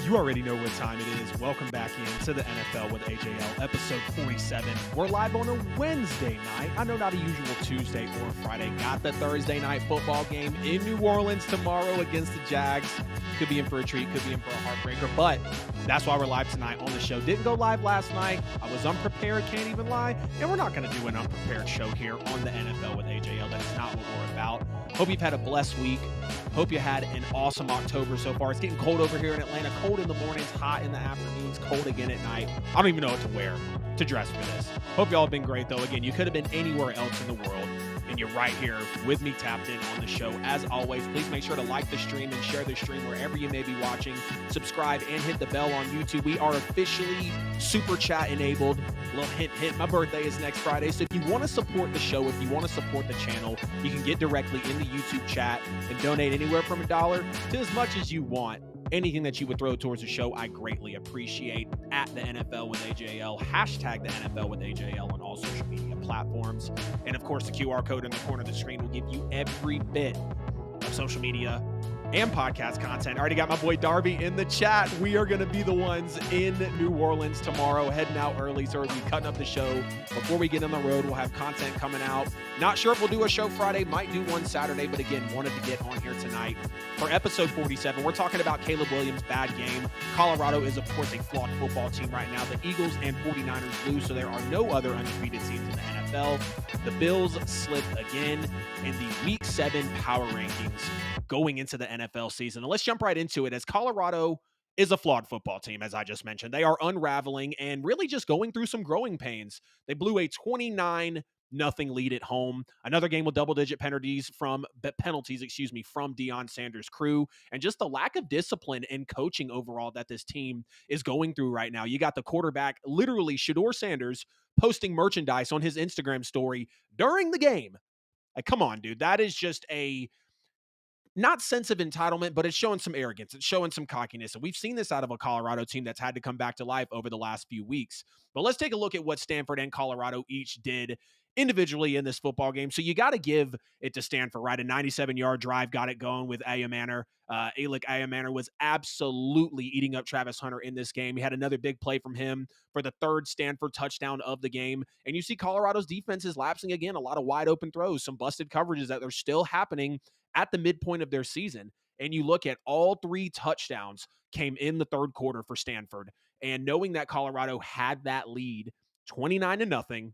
You already know what time it is. Welcome back into the NFL with AJL, episode 47. We're live on a Wednesday night. I know not a usual Tuesday or Friday. Got the Thursday night football game in New Orleans tomorrow against the Jags. Could be in for a treat, could be in for a heartbreaker, but that's why we're live tonight on the show. Didn't go live last night. I was unprepared, can't even lie. And we're not going to do an unprepared show here on the NFL with AJL. That is not what we're about. Hope you've had a blessed week. Hope you had an awesome October so far. It's getting cold over here in Atlanta. Cold in the mornings, hot in the afternoons, cold again at night. I don't even know what to wear to dress for this. Hope y'all have been great, though. Again, you could have been anywhere else in the world, and you're right here with me tapped in on the show. As always, please make sure to like the stream and share the stream wherever you may be watching. Subscribe and hit the bell on YouTube. We are officially super chat enabled. A little hint, my birthday is next Friday. So if you want to support the show, if you want to support the channel, you can get directly in the YouTube chat and donate anywhere from $1 to as much as you want. Anything that you would throw towards the show, I greatly appreciate. At the NFL with AJL, hashtag the NFL with AJL on all social media platforms. And of course, the QR code in the corner of the screen will give you every bit of social media and podcast content. I already got my boy Darby in the chat. We are going to be the ones in New Orleans tomorrow, heading out early, so we'll be cutting up the show before we get on the road. We'll have content coming out. Not sure if we'll do a show Friday, might do one Saturday, but again, wanted to get on here tonight for episode 47. We're talking about Caleb Williams' bad game. Colorado is, of course, a flawed football team right now. The Eagles and 49ers lose, so there are no other undefeated teams in the NFL. The Bills slipped again in the Week 7 power rankings going into the NFL season. And let's jump right into it, as Colorado is a flawed football team, as I just mentioned. They are unraveling and really just going through some growing pains. They blew a 29-0 lead at home. Another game with double-digit penalties from Deion Sanders' crew, and just the lack of discipline and coaching overall that this team is going through right now. You got the quarterback, literally Shedeur Sanders, posting merchandise on his Instagram story during the game. Like, come on, dude. That is just a not sense of entitlement, but it's showing some arrogance. It's showing some cockiness. And we've seen this out of a Colorado team that's had to come back to life over the last few weeks. But let's take a look at what Stanford and Colorado each did individually in this football game. So you got to give it to Stanford, right? A 97-yard drive got it going with Ayamaner. Ayamaner was absolutely eating up Travis Hunter in this game. He had another big play from him for the third Stanford touchdown of the game. And you see Colorado's defense is lapsing again. A lot of wide open throws, some busted coverages that are still happening at the midpoint of their season. And you look at all three touchdowns came in the third quarter for Stanford. And knowing that Colorado had that lead 29-0,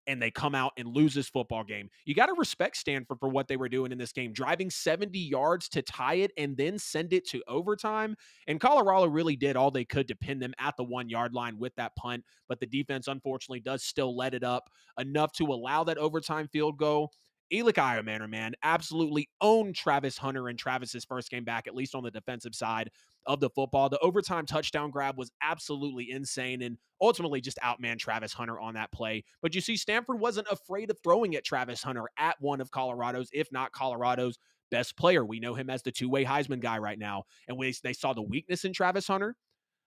and they come out and lose this football game, you got to respect Stanford for what they were doing in this game, driving 70 yards to tie it and then send it to overtime. And Colorado really did all they could to pin them at the 1-yard line with that punt, but the defense unfortunately does still let it up enough to allow that overtime field goal. Ayamaner, man, absolutely owned Travis Hunter in Travis's first game back, at least on the defensive side of the football. The overtime touchdown grab was absolutely insane and ultimately just outmanned Travis Hunter on that play. But you see, Stanford wasn't afraid of throwing at Travis Hunter, at one of Colorado's, if not Colorado's best player. We know him as the two-way Heisman guy right now. And they saw the weakness in Travis Hunter.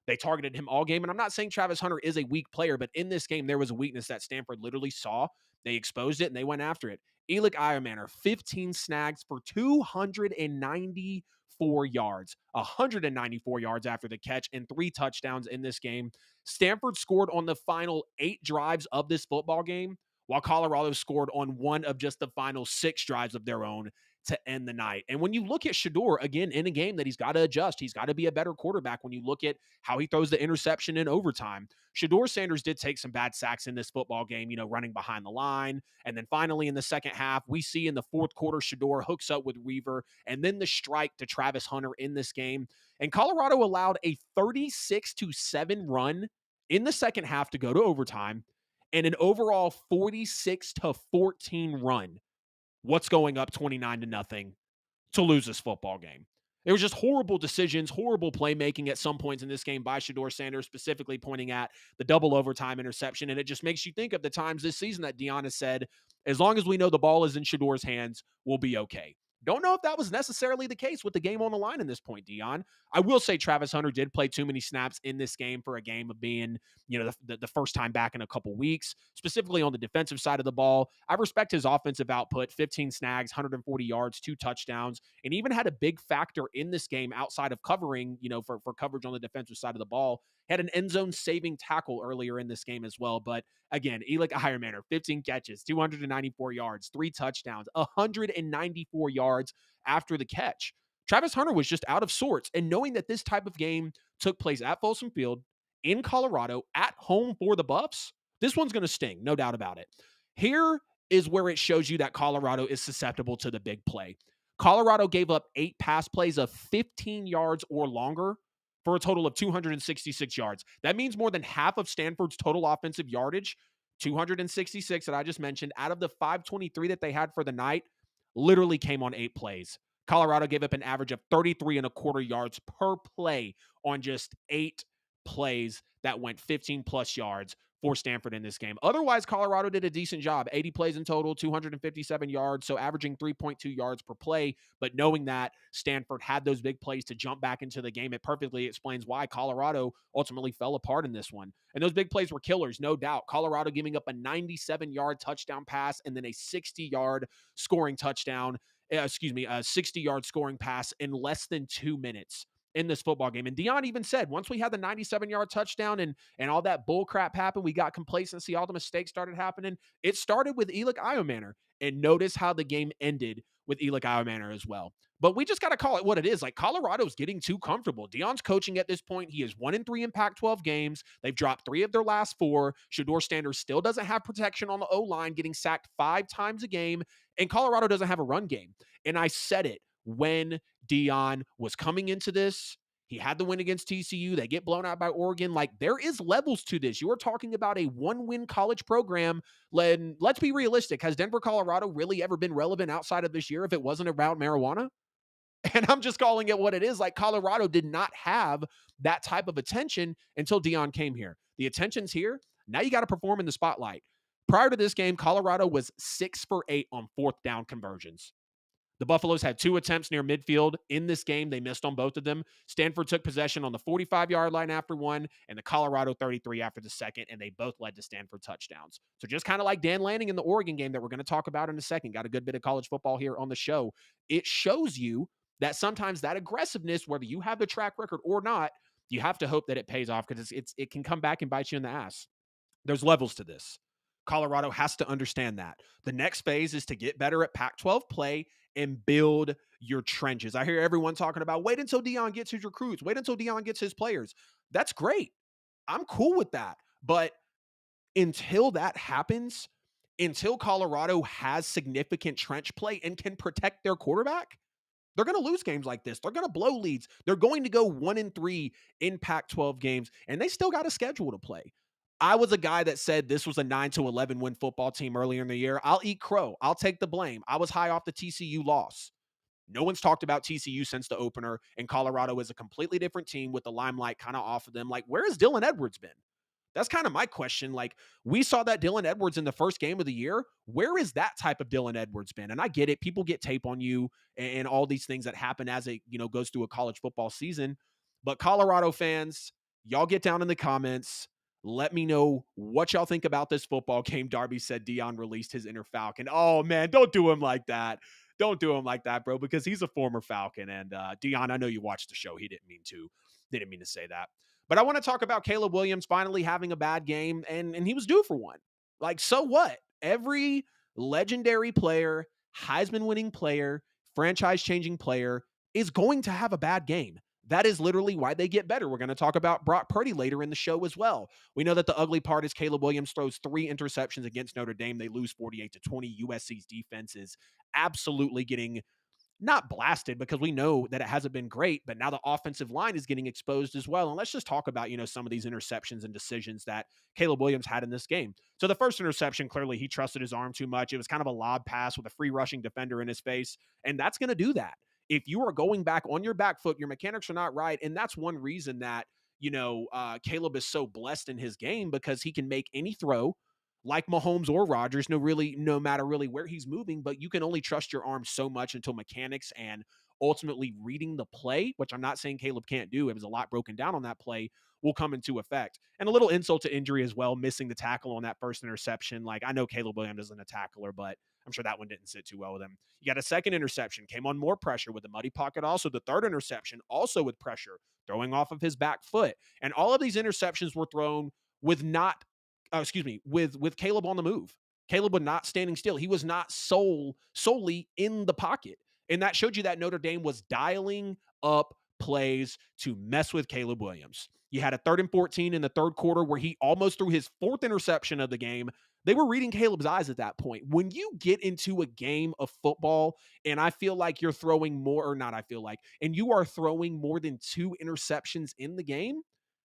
They targeted him all game. And I'm not saying Travis Hunter is a weak player, but in this game, there was a weakness that Stanford literally saw. They exposed it and they went after it. Ayamaner, 15 snags for 294 yards, 194 yards after the catch, and 3 touchdowns in this game. Stanford scored on the final 8 drives of this football game, while Colorado scored on one of just the final 6 drives of their own to end the night. And when you look at Shedeur, again, in a game that he's got to adjust, he's got to be a better quarterback when you look at how he throws the interception in overtime. Shedeur Sanders did take some bad sacks in this football game, running behind the line. And then finally in the second half, we see in the fourth quarter, Shedeur hooks up with Weaver, and then the strike to Travis Hunter in this game. And Colorado allowed a 36-7 run in the second half to go to overtime, and an overall 46-14 run. What's going up 29-0 to lose this football game? It was just horrible decisions, horrible playmaking at some points in this game by Shedeur Sanders, specifically pointing at the double overtime interception. And it just makes you think of the times this season that Deion has said, as long as we know the ball is in Shedeur's hands, we'll be okay. Don't know if that was necessarily the case with the game on the line in this point, Dion. I will say Travis Hunter did play too many snaps in this game for a game of being, the first time back in a couple weeks, specifically on the defensive side of the ball. I respect his offensive output, 15 snags, 140 yards, 2 touchdowns, and even had a big factor in this game outside of covering, for coverage on the defensive side of the ball. Had an end zone saving tackle earlier in this game as well. But again, Eli Ironmaner, 15 catches, 294 yards, 3 touchdowns, 194 yards after the catch. Travis Hunter was just out of sorts. And knowing that this type of game took place at Folsom Field in Colorado at home for the Buffs, this one's going to sting, no doubt about it. Here is where it shows you that Colorado is susceptible to the big play. Colorado gave up 8 pass plays of 15 yards or longer for a total of 266 yards. That means more than half of Stanford's total offensive yardage, 266 that I just mentioned, out of the 523 that they had for the night, literally came on 8 plays. Colorado gave up an average of 33 and a quarter yards per play on just 8 plays that went 15 plus yards for Stanford in this game. Otherwise, Colorado did a decent job. 80 plays in total, 257 yards, so averaging 3.2 yards per play. But knowing that Stanford had those big plays to jump back into the game, it perfectly explains why Colorado ultimately fell apart in this one. And those big plays were killers, no doubt. Colorado giving up a 97-yard touchdown pass and then a 60-yard scoring touchdown, a 60-yard scoring pass in less than 2 minutes in this football game. And Dion even said, once we had the 97-yard touchdown and all that bull crap happened, we got complacency, all the mistakes started happening. It started with Eli Ironmaner. And notice how the game ended with Eli Ironmaner as well. But we just got to call it what it is. Like, Colorado's getting too comfortable. Dion's coaching at this point. He is 1-3 in Pac-12 games. They've dropped 3 of their last 4. Shedeur Sanders still doesn't have protection on the O-line, getting sacked 5 times a game. And Colorado doesn't have a run game. And I said it when Dion was coming into this. He had the win against TCU. They get blown out by Oregon. Like, there is levels to this. You are talking about a 1-win college program. Let's be realistic. Has Denver, Colorado really ever been relevant outside of this year if it wasn't about marijuana? And I'm just calling it what it is. Like, Colorado did not have that type of attention until Dion came here. The attention's here. Now you got to perform in the spotlight. Prior to this game, Colorado was 6 for 8 on 4th down conversions. The Buffaloes had 2 attempts near midfield in this game. They missed on both of them. Stanford took possession on the 45-yard line after one and the Colorado 33 after the second, and they both led to Stanford touchdowns. So just kind of like Dan Lanning in the Oregon game that we're going to talk about in a second, got a good bit of college football here on the show. It shows you that sometimes that aggressiveness, whether you have the track record or not, you have to hope that it pays off because it can come back and bite you in the ass. There's levels to this. Colorado has to understand that. The next phase is to get better at Pac-12 play and build your trenches. I hear everyone talking about wait until Dion gets his recruits, wait until Dion gets his players. That's great. I'm cool with that. But until that happens, until Colorado has significant trench play and can protect their quarterback, they're going to lose games like this. They're going to blow leads. They're going to go 1-3 in Pac-12 games, and they still got a schedule to play. I was a guy that said this was a 9-11 win football team earlier in the year. I'll eat crow. I'll take the blame. I was high off the TCU loss. No one's talked about TCU since the opener, and Colorado is a completely different team with the limelight kind of off of them. Like, where has Dylan Edwards been? That's kind of my question. Like, we saw that Dylan Edwards in the first game of the year. Where is that type of Dylan Edwards been? And I get it. People get tape on you and all these things that happen as it, goes through a college football season. But Colorado fans, y'all get down in the comments. Let me know what y'all think about this football game. Darby said Dion released his inner Falcon. Oh, man, don't do him like that. Don't do him like that, bro, because he's a former Falcon. And Dion, I know you watched the show. He didn't mean to say that. But I want to talk about Caleb Williams finally having a bad game, and he was due for one. Like, so what? Every legendary player, Heisman-winning player, franchise-changing player is going to have a bad game. That is literally why they get better. We're going to talk about Brock Purdy later in the show as well. We know that the ugly part is Caleb Williams throws 3 interceptions against Notre Dame. They lose 48-20. USC's defense is absolutely getting not blasted because we know that it hasn't been great, but now the offensive line is getting exposed as well. And let's just talk about, some of these interceptions and decisions that Caleb Williams had in this game. So the first interception, clearly he trusted his arm too much. It was kind of a lob pass with a free rushing defender in his face. And that's going to do that. If you are going back on your back foot, your mechanics are not right. And that's one reason that, Caleb is so blessed in his game because he can make any throw. like Mahomes or Rodgers, no matter really where he's moving, but you can only trust your arm so much until mechanics and ultimately reading the play, which I'm not saying Caleb can't do. It was a lot broken down on that play, will come into effect. And a little insult to injury as well, missing the tackle on that first interception. Like, I know Caleb Williams isn't a tackler, but I'm sure that one didn't sit too well with him. You got a second interception, came on more pressure with the muddy pocket. Also, the third interception, also with pressure, throwing off of his back foot. And all of these interceptions were thrown with with Caleb on the move. Caleb was not standing still. He was not solely in the pocket. And that showed you that Notre Dame was dialing up plays to mess with Caleb Williams. You had a 3rd and 14 in the third quarter where he almost threw his 4th interception of the game. They were reading Caleb's eyes at that point. When you get into a game of football and I feel like you're throwing more, or not, I feel like, and you are throwing more than 2 interceptions in the game,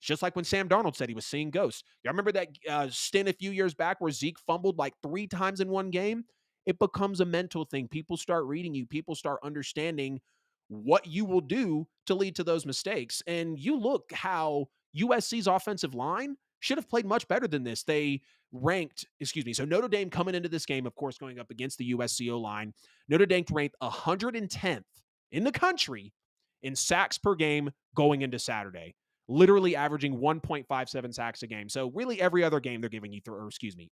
just like when Sam Darnold said he was seeing ghosts. Y'all remember that stint a few years back where Zeke fumbled like 3 times in one game? It becomes a mental thing. People start reading you. People start understanding what you will do to lead to those mistakes. And you look how USC's offensive line should have played much better than this. They so Notre Dame coming into this game, of course, going up against the USC line, Notre Dame ranked 110th in the country in sacks per game going into Saturday, literally averaging 1.57 sacks a game. So really every other game they're giving you,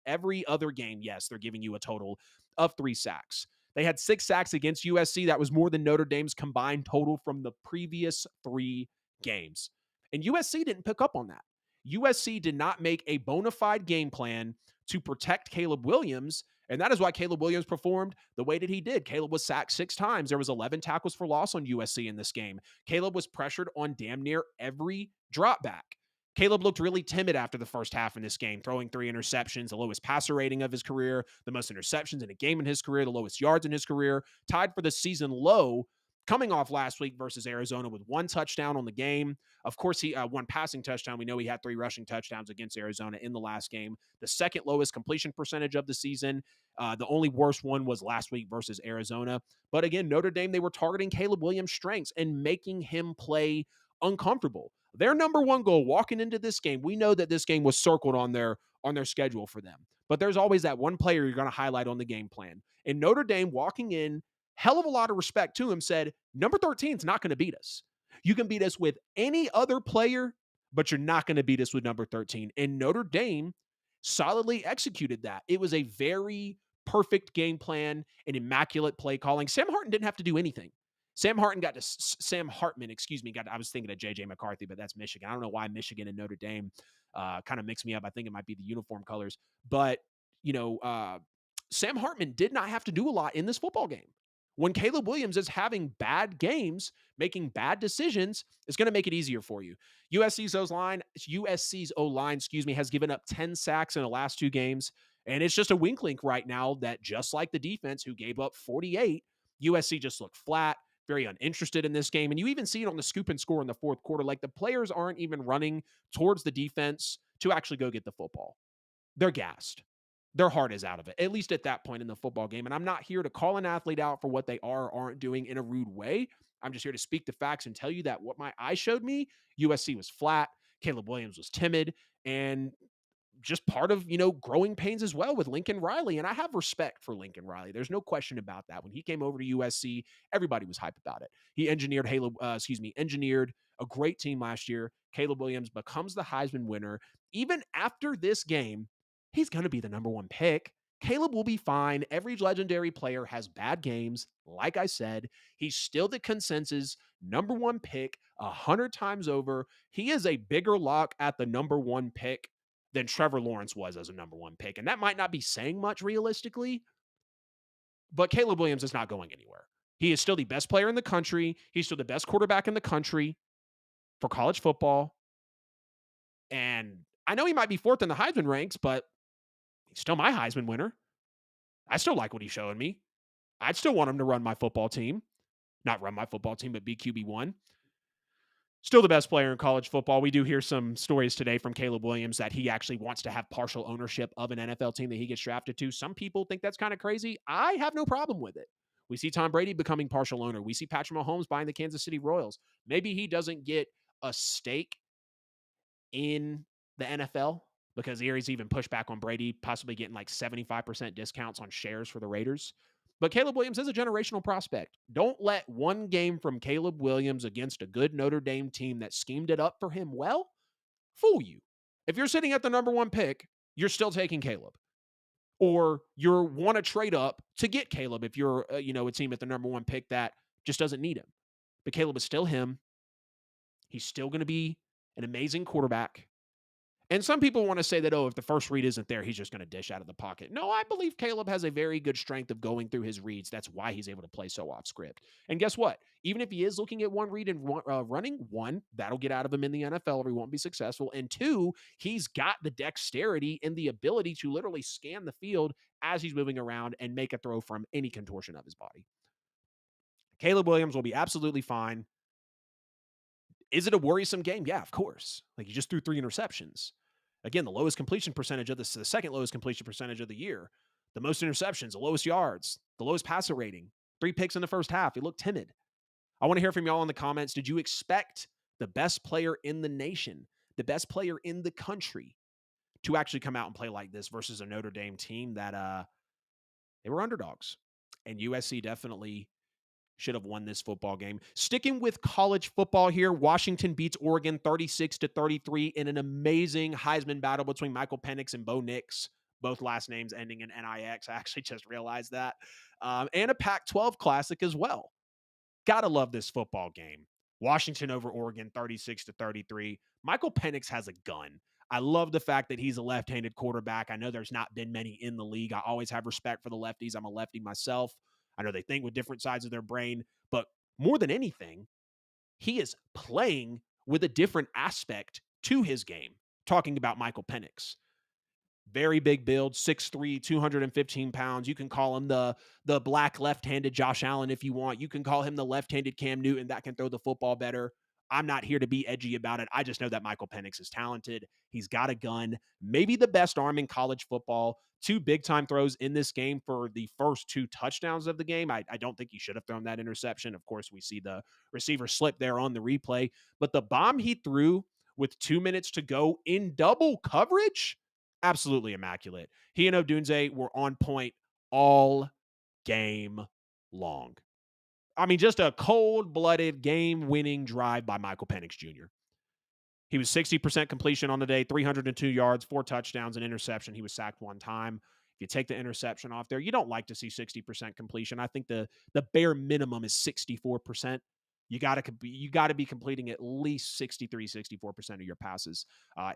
every other game, yes, they're giving you a total of 3 sacks. They had 6 sacks against USC. That was more than Notre Dame's combined total from the previous 3 games. And USC didn't pick up on that. USC did not make a bona fide game plan to protect Caleb Williams, and that is why Caleb Williams performed the way that he did. Caleb was sacked 6 times. There was 11 tackles for loss on USC in this game. Caleb was pressured on damn near every drop back. Caleb looked really timid after the first half in this game, throwing 3 interceptions, the lowest passer rating of his career, the most interceptions in a game in his career, the lowest yards in his career, tied for the season low, coming off last week versus Arizona with 1 touchdown on the game. Of course, he 1 passing touchdown. We know he had 3 rushing touchdowns against Arizona in the last game. The second lowest completion percentage of the season. The only worst one was last week versus Arizona. But again, Notre Dame, they were targeting Caleb Williams' strengths and making him play uncomfortable. Their number one goal walking into this game, we know that this game was circled on their schedule for them. But there's always that one player you're going to highlight on the game plan. And Notre Dame walking in, hell of a lot of respect to him, said, number 13 is not going to beat us. You can beat us with any other player, but you're not going to beat us with number 13. And Notre Dame solidly executed that. It was a very perfect game plan, an immaculate play calling. Sam Hartman didn't have to do anything. Sam Hartman, I was thinking of J.J. McCarthy, but that's Michigan. I don't know why Michigan and Notre Dame kind of mix me up. I think it might be the uniform colors. But, Sam Hartman did not have to do a lot in this football game. When Caleb Williams is having bad games, making bad decisions, it's going to make it easier for you. USC's O-line, has given up 10 sacks in the last 2 games. And it's just a wink link right now that just like the defense who gave up 48, USC just looked flat, very uninterested in this game. And you even see it on the scoop and score in the fourth quarter. Like the players aren't even running towards the defense to actually go get the football. They're gassed. Their heart is out of it, at least at that point in the football game. And I'm not here to call an athlete out for what they are or aren't doing in a rude way. I'm just here to speak the facts and tell you that what my eyes showed me, USC was flat, Caleb Williams was timid, and just part of, growing pains as well with Lincoln Riley. And I have respect for Lincoln Riley. There's no question about that. When he came over to USC, everybody was hyped about it. He engineered a great team last year. Caleb Williams becomes the Heisman winner. Even after this game, he's going to be the number 1 pick. Caleb will be fine. Every legendary player has bad games. Like I said, he's still the consensus number 1 pick 100 times over. He is a bigger lock at the number 1 pick than Trevor Lawrence was as a number 1 pick. And that might not be saying much realistically, but Caleb Williams is not going anywhere. He is still the best player in the country. He's still the best quarterback in the country for college football. And I know he might be 4th in the Heisman ranks, but he's still my Heisman winner. I still like what he's showing me. I'd still want him to run my football team. Not run my football team, but be QB1. Still the best player in college football. We do hear some stories today from Caleb Williams that he actually wants to have partial ownership of an NFL team that he gets drafted to. Some people think that's kind of crazy. I have no problem with it. We see Tom Brady becoming partial owner. We see Patrick Mahomes buying the Kansas City Royals. Maybe he doesn't get a stake in the NFL. because Erie's even pushed back on Brady, possibly getting like 75% discounts on shares for the Raiders. But Caleb Williams is a generational prospect. Don't let one game from Caleb Williams against a good Notre Dame team that schemed it up for him well fool you. If you're sitting at the number one pick, you're still taking Caleb. Or you want to trade up to get Caleb if you're a team at the number one pick that just doesn't need him. But Caleb is still him. He's still going to be an amazing quarterback. And some people want to say that, if the first read isn't there, he's just going to dish out of the pocket. No, I believe Caleb has a very good strength of going through his reads. That's why he's able to play so off script. And guess what? Even if he is looking at one read and running, one, that'll get out of him in the NFL or he won't be successful. And two, he's got the dexterity and the ability to literally scan the field as he's moving around and make a throw from any contortion of his body. Caleb Williams will be absolutely fine. Is it a worrisome game? Yeah, of course. Like, he just threw 3 interceptions. Again, the lowest completion percentage of the second lowest completion percentage of the year. The most interceptions, the lowest yards, the lowest passer rating. 3 picks in the first half. He looked timid. I want to hear from y'all in the comments. Did you expect the best player in the nation, the best player in the country, to actually come out and play like this versus a Notre Dame team that they were underdogs? And USC definitely should have won this football game. Sticking with college football here, Washington beats Oregon 36-33 in an amazing Heisman battle between Michael Penix and Bo Nix, both last names ending in Nix. I actually just realized that. And a Pac-12 classic as well. Gotta love this football game. Washington over Oregon 36-33. Michael Penix has a gun. I love the fact that he's a left-handed quarterback. I know there's not been many in the league. I always have respect for the lefties. I'm a lefty myself. I know they think with different sides of their brain, but more than anything, he is playing with a different aspect to his game. Talking about Michael Penix. Very big build, 6'3", 215 pounds. You can call him the black left-handed Josh Allen if you want. You can call him the left-handed Cam Newton that can throw the football better. I'm not here to be edgy about it. I just know that Michael Penix is talented. He's got a gun, maybe the best arm in college football. 2 big-time throws in this game for the first 2 touchdowns of the game. I don't think he should have thrown that interception. Of course, we see the receiver slip there on the replay. But the bomb he threw with 2 minutes to go in double coverage, absolutely immaculate. He and Odunze were on point all game long. I mean, just a cold-blooded, game-winning drive by Michael Penix Jr. He was 60% completion on the day, 302 yards, 4 touchdowns, an interception. He was sacked 1 time. If you take the interception off there, you don't like to see 60% completion. I think the bare minimum is 64%. You got to be completing at least 63, 64% of your passes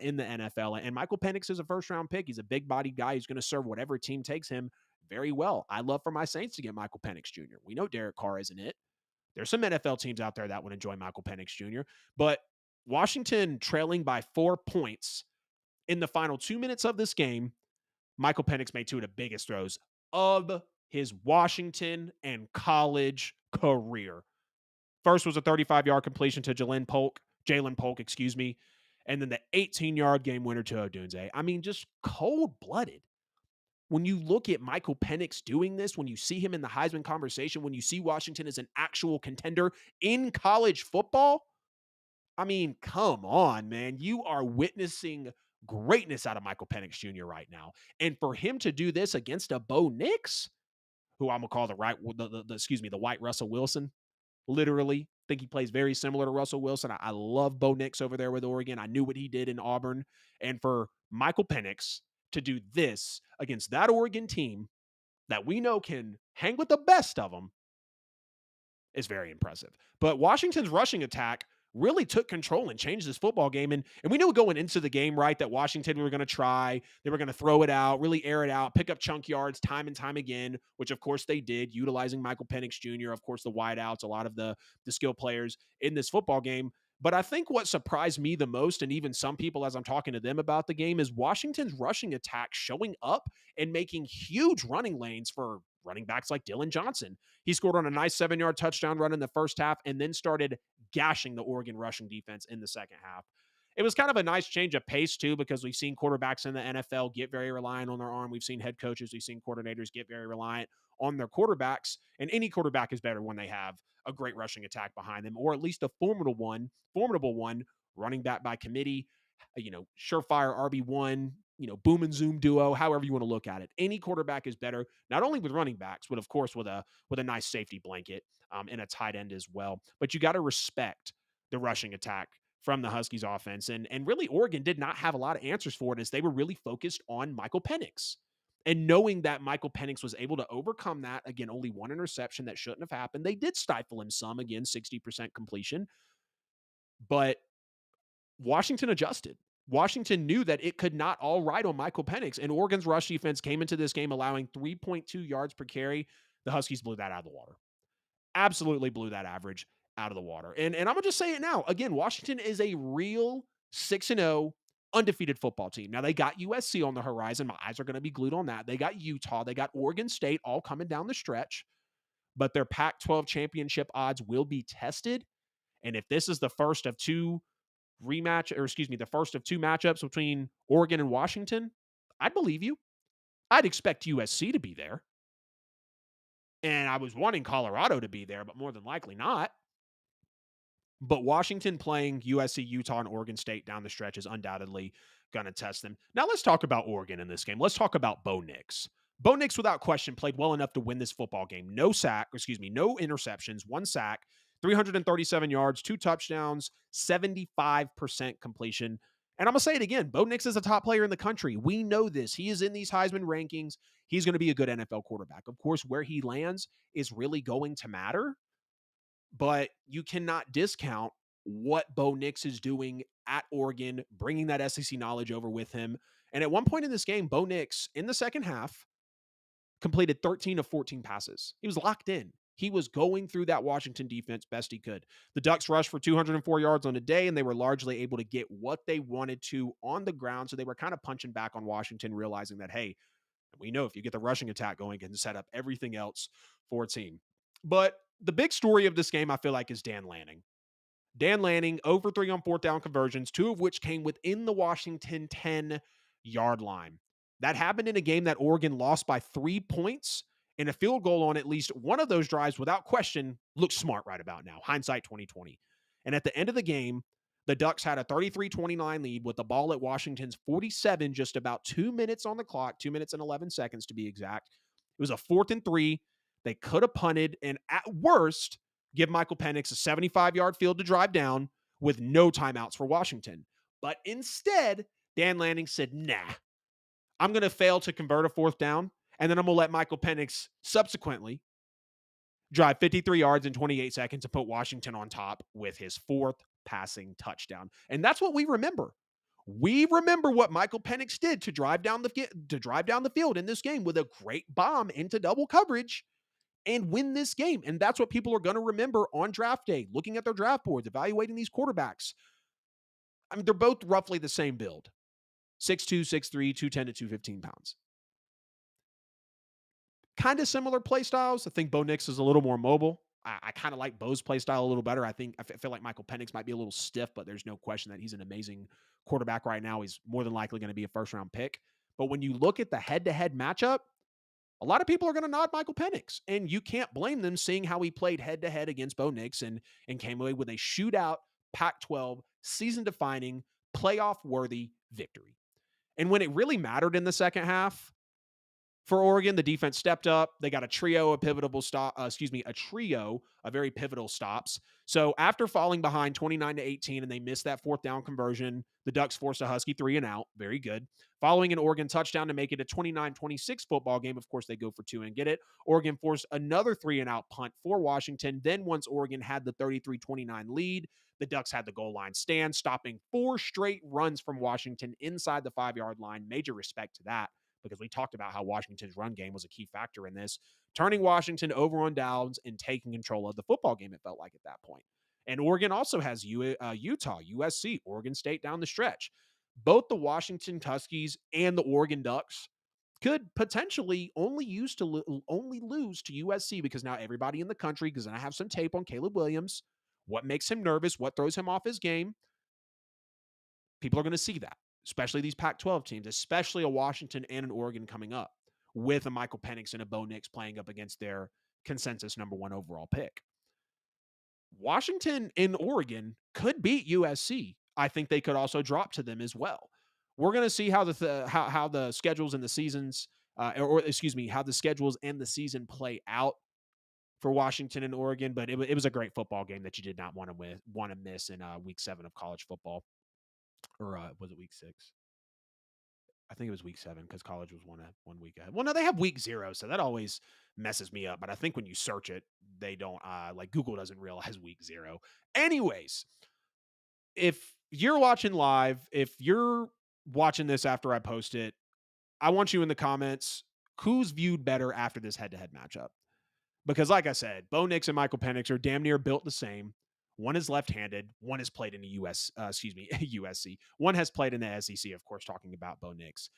in the NFL. And Michael Penix is a first-round pick. He's a big-bodied guy who's going to serve whatever team takes him very well. I love for my Saints to get Michael Penix Jr. We know Derek Carr isn't it. There's some NFL teams out there that would enjoy Michael Penix Jr., but Washington trailing by 4 points in the final 2 minutes of this game, Michael Penix made 2 of the biggest throws of his Washington and college career. First was a 35-yard completion to Jalen Polk, and then the 18-yard game winner to Odunze. I mean, just cold-blooded. When you look at Michael Penix doing this, when you see him in the Heisman conversation, when you see Washington as an actual contender in college football, I mean, come on, man. You are witnessing greatness out of Michael Penix Jr. right now. And for him to do this against a Bo Nix, who I'm going to call the white Russell Wilson, literally. Think he plays very similar to Russell Wilson. I love Bo Nix over there with Oregon. I knew what he did in Auburn. And for Michael Penix to do this against that Oregon team that we know can hang with the best of them is very impressive. But Washington's rushing attack really took control and changed this football game. And we knew going into the game, right, that Washington were going to try. They were going to throw it out, really air it out, pick up chunk yards time and time again, which, of course, they did, utilizing Michael Penix Jr., of course, the wideouts, a lot of the skill players in this football game. But I think what surprised me the most, and even some people as I'm talking to them about the game, is Washington's rushing attack showing up and making huge running lanes for running backs like Dylan Johnson. He scored on a nice 7-yard touchdown run in the first half and then started gashing the Oregon rushing defense in the second half. It was kind of a nice change of pace, too, because we've seen quarterbacks in the NFL get very reliant on their arm. We've seen head coaches, we've seen coordinators get very reliant on their quarterbacks. And any quarterback is better when they have a great rushing attack behind them, or at least a formidable one, running back by committee, surefire RB1, boom and zoom duo, however you want to look at it. Any quarterback is better, not only with running backs, but of course with a nice safety blanket and a tight end as well. But you got to respect the rushing attack from the Huskies offense. And really, Oregon did not have a lot of answers for it as they were really focused on Michael Penix. And knowing that Michael Penix was able to overcome that, again, only one interception that shouldn't have happened. They did stifle him some, again, 60% completion. But Washington adjusted. Washington knew that it could not all ride on Michael Penix, and Oregon's rush defense came into this game allowing 3.2 yards per carry. The Huskies blew that out of the water. Absolutely blew that average out of the water. And I'm going to just say it now. Again, Washington is a real 6-0 undefeated football team. Now, they got USC on the horizon. My eyes are going to be glued on that. They got Utah. They got Oregon State all coming down the stretch. But their Pac-12 championship odds will be tested. And if this is the first of two the first of two matchups between Oregon and Washington, I'd believe you. I'd expect USC to be there. And I was wanting Colorado to be there, but more than likely not. But Washington playing USC, Utah, and Oregon State down the stretch is undoubtedly going to test them. Now let's talk about Oregon in this game. Let's talk about Bo Nix. Bo Nix, without question, played well enough to win this football game. No interceptions, 1 sack, 337 yards, 2 touchdowns, 75% completion. And I'm going to say it again. Bo Nix is a top player in the country. We know this. He is in these Heisman rankings. He's going to be a good NFL quarterback. Of course, where he lands is really going to matter. But you cannot discount what Bo Nix is doing at Oregon, bringing that SEC knowledge over with him. And at one point in this game, Bo Nix, in the second half, completed 13 of 14 passes. He was locked in. He was going through that Washington defense best he could. The Ducks rushed for 204 yards on a day, and they were largely able to get what they wanted to on the ground. So they were kind of punching back on Washington, realizing that, hey, we know if you get the rushing attack going, it can set up everything else for a team. But the big story of this game, I feel like, is Dan Lanning. Dan Lanning, over 3 on 4th down conversions, 2 of which came within the Washington 10-yard line. That happened in a game that Oregon lost by 3 points, and a field goal on at least one of those drives, without question, looks smart right about now. Hindsight 2020. And at the end of the game, the Ducks had a 33-29 lead with the ball at Washington's 47, just about 2 minutes on the clock, 2 minutes and 11 seconds to be exact. It was a 4th and 3. They could have punted and at worst give Michael Penix a 75-yard field to drive down with no timeouts for Washington. But instead, Dan Lanning said, nah, I'm going to fail to convert a 4th down, and then I'm going to let Michael Penix subsequently drive 53 yards in 28 seconds to put Washington on top with his 4th passing touchdown. And that's what we remember. We remember what Michael Penix did to drive down the field in this game with a great bomb into double coverage and win this game. And that's what people are going to remember on draft day, looking at their draft boards, evaluating these quarterbacks. I mean, they're both roughly the same build. 6'2", 6'3", 210 to 215 pounds. Kind of similar play styles. I think Bo Nix is a little more mobile. I kind of like Bo's play style a little better. I feel like Michael Penix might be a little stiff, but there's no question that he's an amazing quarterback right now. He's more than likely going to be a first-round pick. But when you look at the head-to-head matchup, a lot of people are going to nod Michael Penix, and you can't blame them seeing how he played head-to-head against Bo Nix and came away with a shootout Pac-12 season-defining, playoff-worthy victory. And when it really mattered in the second half, for Oregon, the defense stepped up. They got a trio of very pivotal stops. So after falling behind 29-18 and they missed that 4th down conversion, the Ducks forced a Husky 3 and out. Very good. Following an Oregon touchdown to make it a 29-26 football game, of course, they go for 2 and get it. Oregon forced another 3 and out punt for Washington. Then once Oregon had the 33-29 lead, the Ducks had the goal line stand, stopping 4 straight runs from Washington inside the 5-yard line. Major respect to that, because we talked about how Washington's run game was a key factor in this, turning Washington over on downs and taking control of the football game, it felt like at that point. And Oregon also has Utah, USC, Oregon State down the stretch. Both the Washington Huskies and the Oregon Ducks could potentially only lose to USC, because now everybody in the country, because I have some tape on Caleb Williams, what makes him nervous, what throws him off his game, people are going to see that. Especially these Pac-12 teams, especially a Washington and an Oregon coming up with a Michael Penix and a Bo Nix playing up against their consensus number 1 overall pick. Washington and Oregon could beat USC. I think they could also drop to them as well. We're going to see how how the schedules and the seasons, or excuse me, how the schedules and the season play out for Washington and Oregon. But it was a great football game that you did not want to miss in week 7 of college football, or was it week 6? I think it was week 7 because college was one week ahead. Well, no, they have week 0, so that always messes me up. But I think when you search it, they don't like Google doesn't realize week 0. Anyways, if you're watching live, if you're watching this after I post it, I want you in the comments who's viewed better after this head-to-head matchup. Because like I said, Bo Nix and Michael Penix are damn near built the same. One is left-handed. One has played in the USC. One has played in the SEC, of course, talking about Bo Nix.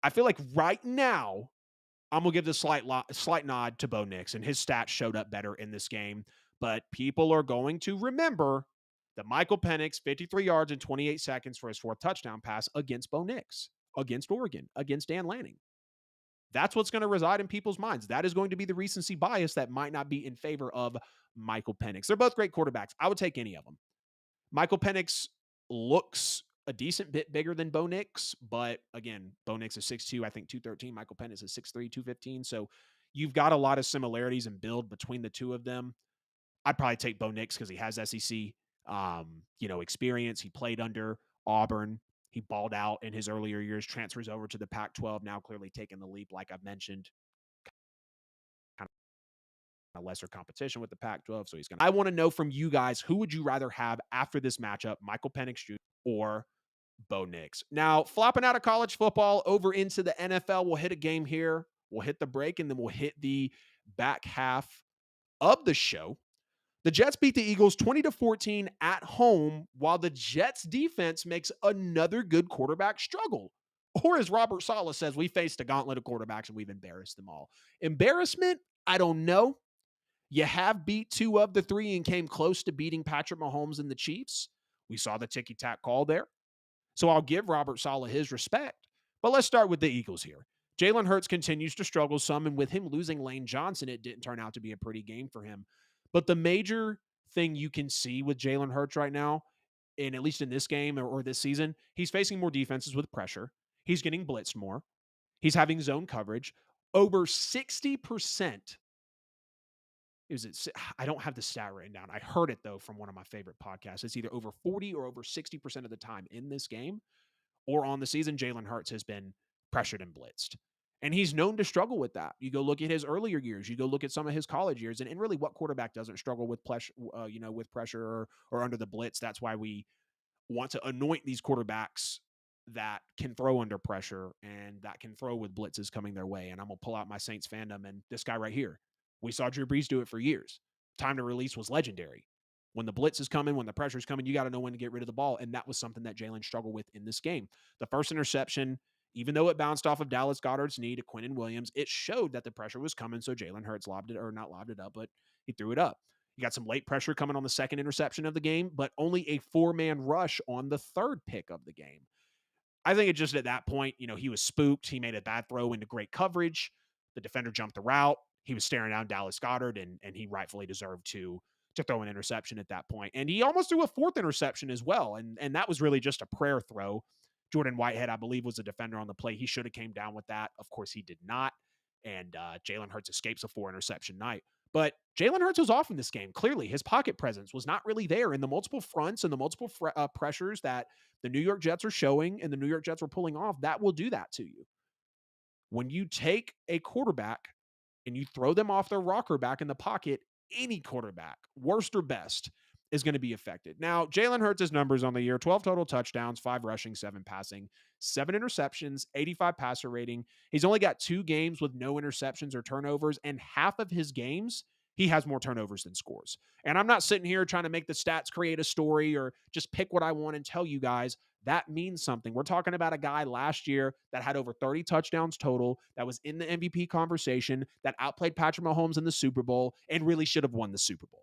I feel like right now, I'm going to give the slight nod to Bo Nix, and his stats showed up better in this game. But people are going to remember that Michael Penix, 53 yards and 28 seconds for his 4th touchdown pass against Bo Nix, against Oregon, against Dan Lanning. That's what's going to reside in people's minds. That is going to be the recency bias that might not be in favor of Michael Penix. They're both great quarterbacks. I would take any of them. Michael Penix looks a decent bit bigger than Bo Nix, but again, Bo Nix is 6'2", I think 213. Michael Penix is 6'3", 215. So you've got a lot of similarities in build between the two of them. I'd probably take Bo Nix because he has SEC experience. He played under Auburn. He balled out in his earlier years, transfers over to the Pac-12, now clearly taking the leap, like I've mentioned. Kind of lesser competition with the Pac-12, so he's going to... I want to know from you guys, who would you rather have after this matchup, Michael Penix Jr. or Bo Nix? Now, flopping out of college football over into the NFL, we'll hit a game here. We'll hit the break, and then we'll hit the back half of the show. The Jets beat the Eagles 20-14 at home, while the Jets defense makes another good quarterback struggle. Or as Robert Saleh says, we faced a gauntlet of quarterbacks and we've embarrassed them all. Embarrassment? I don't know. You have beat 2 of the 3 and came close to beating Patrick Mahomes and the Chiefs. We saw the ticky-tack call there. So I'll give Robert Saleh his respect. But let's start with the Eagles here. Jalen Hurts continues to struggle some, and with him losing Lane Johnson, it didn't turn out to be a pretty game for him. But the major thing you can see with Jalen Hurts right now, and at least in this game or this season, he's facing more defenses with pressure. He's getting blitzed more. He's having zone coverage. Over 60%. I don't have the stat written down. I heard it, though, from one of my favorite podcasts. It's either over 40 or over 60% of the time in this game or on the season, Jalen Hurts has been pressured and blitzed. And he's known to struggle with that. You go look at his earlier years. You go look at some of his college years. And really, what quarterback doesn't struggle with pressure, with pressure or under the blitz? That's why we want to anoint these quarterbacks that can throw under pressure and that can throw with blitzes coming their way. And I'm going to pull out my Saints fandom and this guy right here. We saw Drew Brees do it for years. Time to release was legendary. When the blitz is coming, when the pressure is coming, you got to know when to get rid of the ball. And that was something that Jalen struggled with in this game. The first interception, even though it bounced off of Dallas Goedert's knee to Quinnen Williams, it showed that the pressure was coming. So Jalen Hurts not lobbed it up, but he threw it up. You got some late pressure coming on the second interception of the game, but only a 4-man rush on the third pick of the game. I think it just at that point, he was spooked. He made a bad throw into great coverage. The defender jumped the route. He was staring down Dallas Goedert, and he rightfully deserved to throw an interception at that point. And he almost threw a 4th interception as well. And that was really just a prayer throw. Jordan Whitehead, I believe, was a defender on the play. He should have came down with that. Of course, he did not. And Jalen Hurts escapes a 4-interception night. But Jalen Hurts was off in this game. Clearly, his pocket presence was not really there. And the multiple fronts and the multiple pressures that the New York Jets are showing and the New York Jets were pulling off, that will do that to you. When you take a quarterback and you throw them off their rocker back in the pocket, any quarterback, worst or best, is going to be affected. Now, Jalen Hurts' numbers on the year: 12 total touchdowns, 5 rushing, 7 passing, 7 interceptions, 85 passer rating. He's only got 2 games with no interceptions or turnovers, and half of his games, he has more turnovers than scores. And I'm not sitting here trying to make the stats create a story or just pick what I want and tell you guys. That means something. We're talking about a guy last year that had over 30 touchdowns total, that was in the MVP conversation, that outplayed Patrick Mahomes in the Super Bowl, and really should have won the Super Bowl.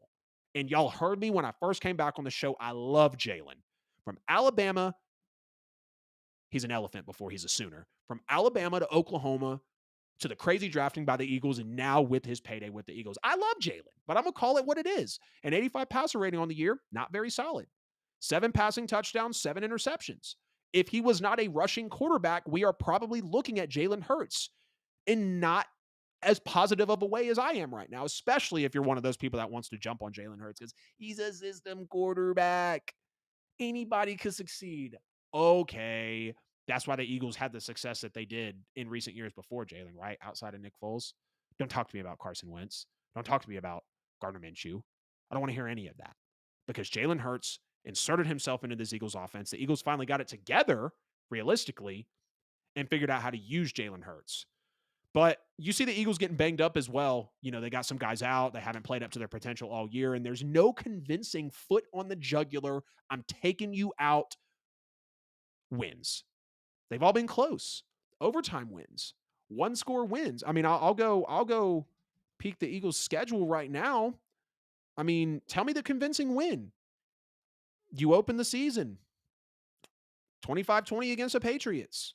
And y'all heard me when I first came back on the show. I love Jalen. From Alabama, he's an elephant before he's a Sooner. From Alabama to Oklahoma to the crazy drafting by the Eagles, and now with his payday with the Eagles. I love Jalen, but I'm going to call it what it is. An 85 passer rating on the year, not very solid. 7 passing touchdowns, 7 interceptions. If he was not a rushing quarterback, we are probably looking at Jalen Hurts in not as positive of a way as I am right now, especially if you're one of those people that wants to jump on Jalen Hurts because he's a system quarterback. Anybody could succeed. Okay. That's why the Eagles had the success that they did in recent years before Jalen, right? Outside of Nick Foles. Don't talk to me about Carson Wentz. Don't talk to me about Gardner Minshew. I don't want to hear any of that because Jalen Hurts inserted himself into this Eagles offense. The Eagles finally got it together, realistically, and figured out how to use Jalen Hurts. But you see the Eagles getting banged up as well. You know, they got some guys out. They haven't played up to their potential all year, and there's no convincing foot on the jugular, I'm taking you out wins. They've all been close. Overtime wins. One score wins. I mean, I'll go peek the Eagles' schedule right now. I mean, tell me the convincing win. You open the season 25-20 against the Patriots,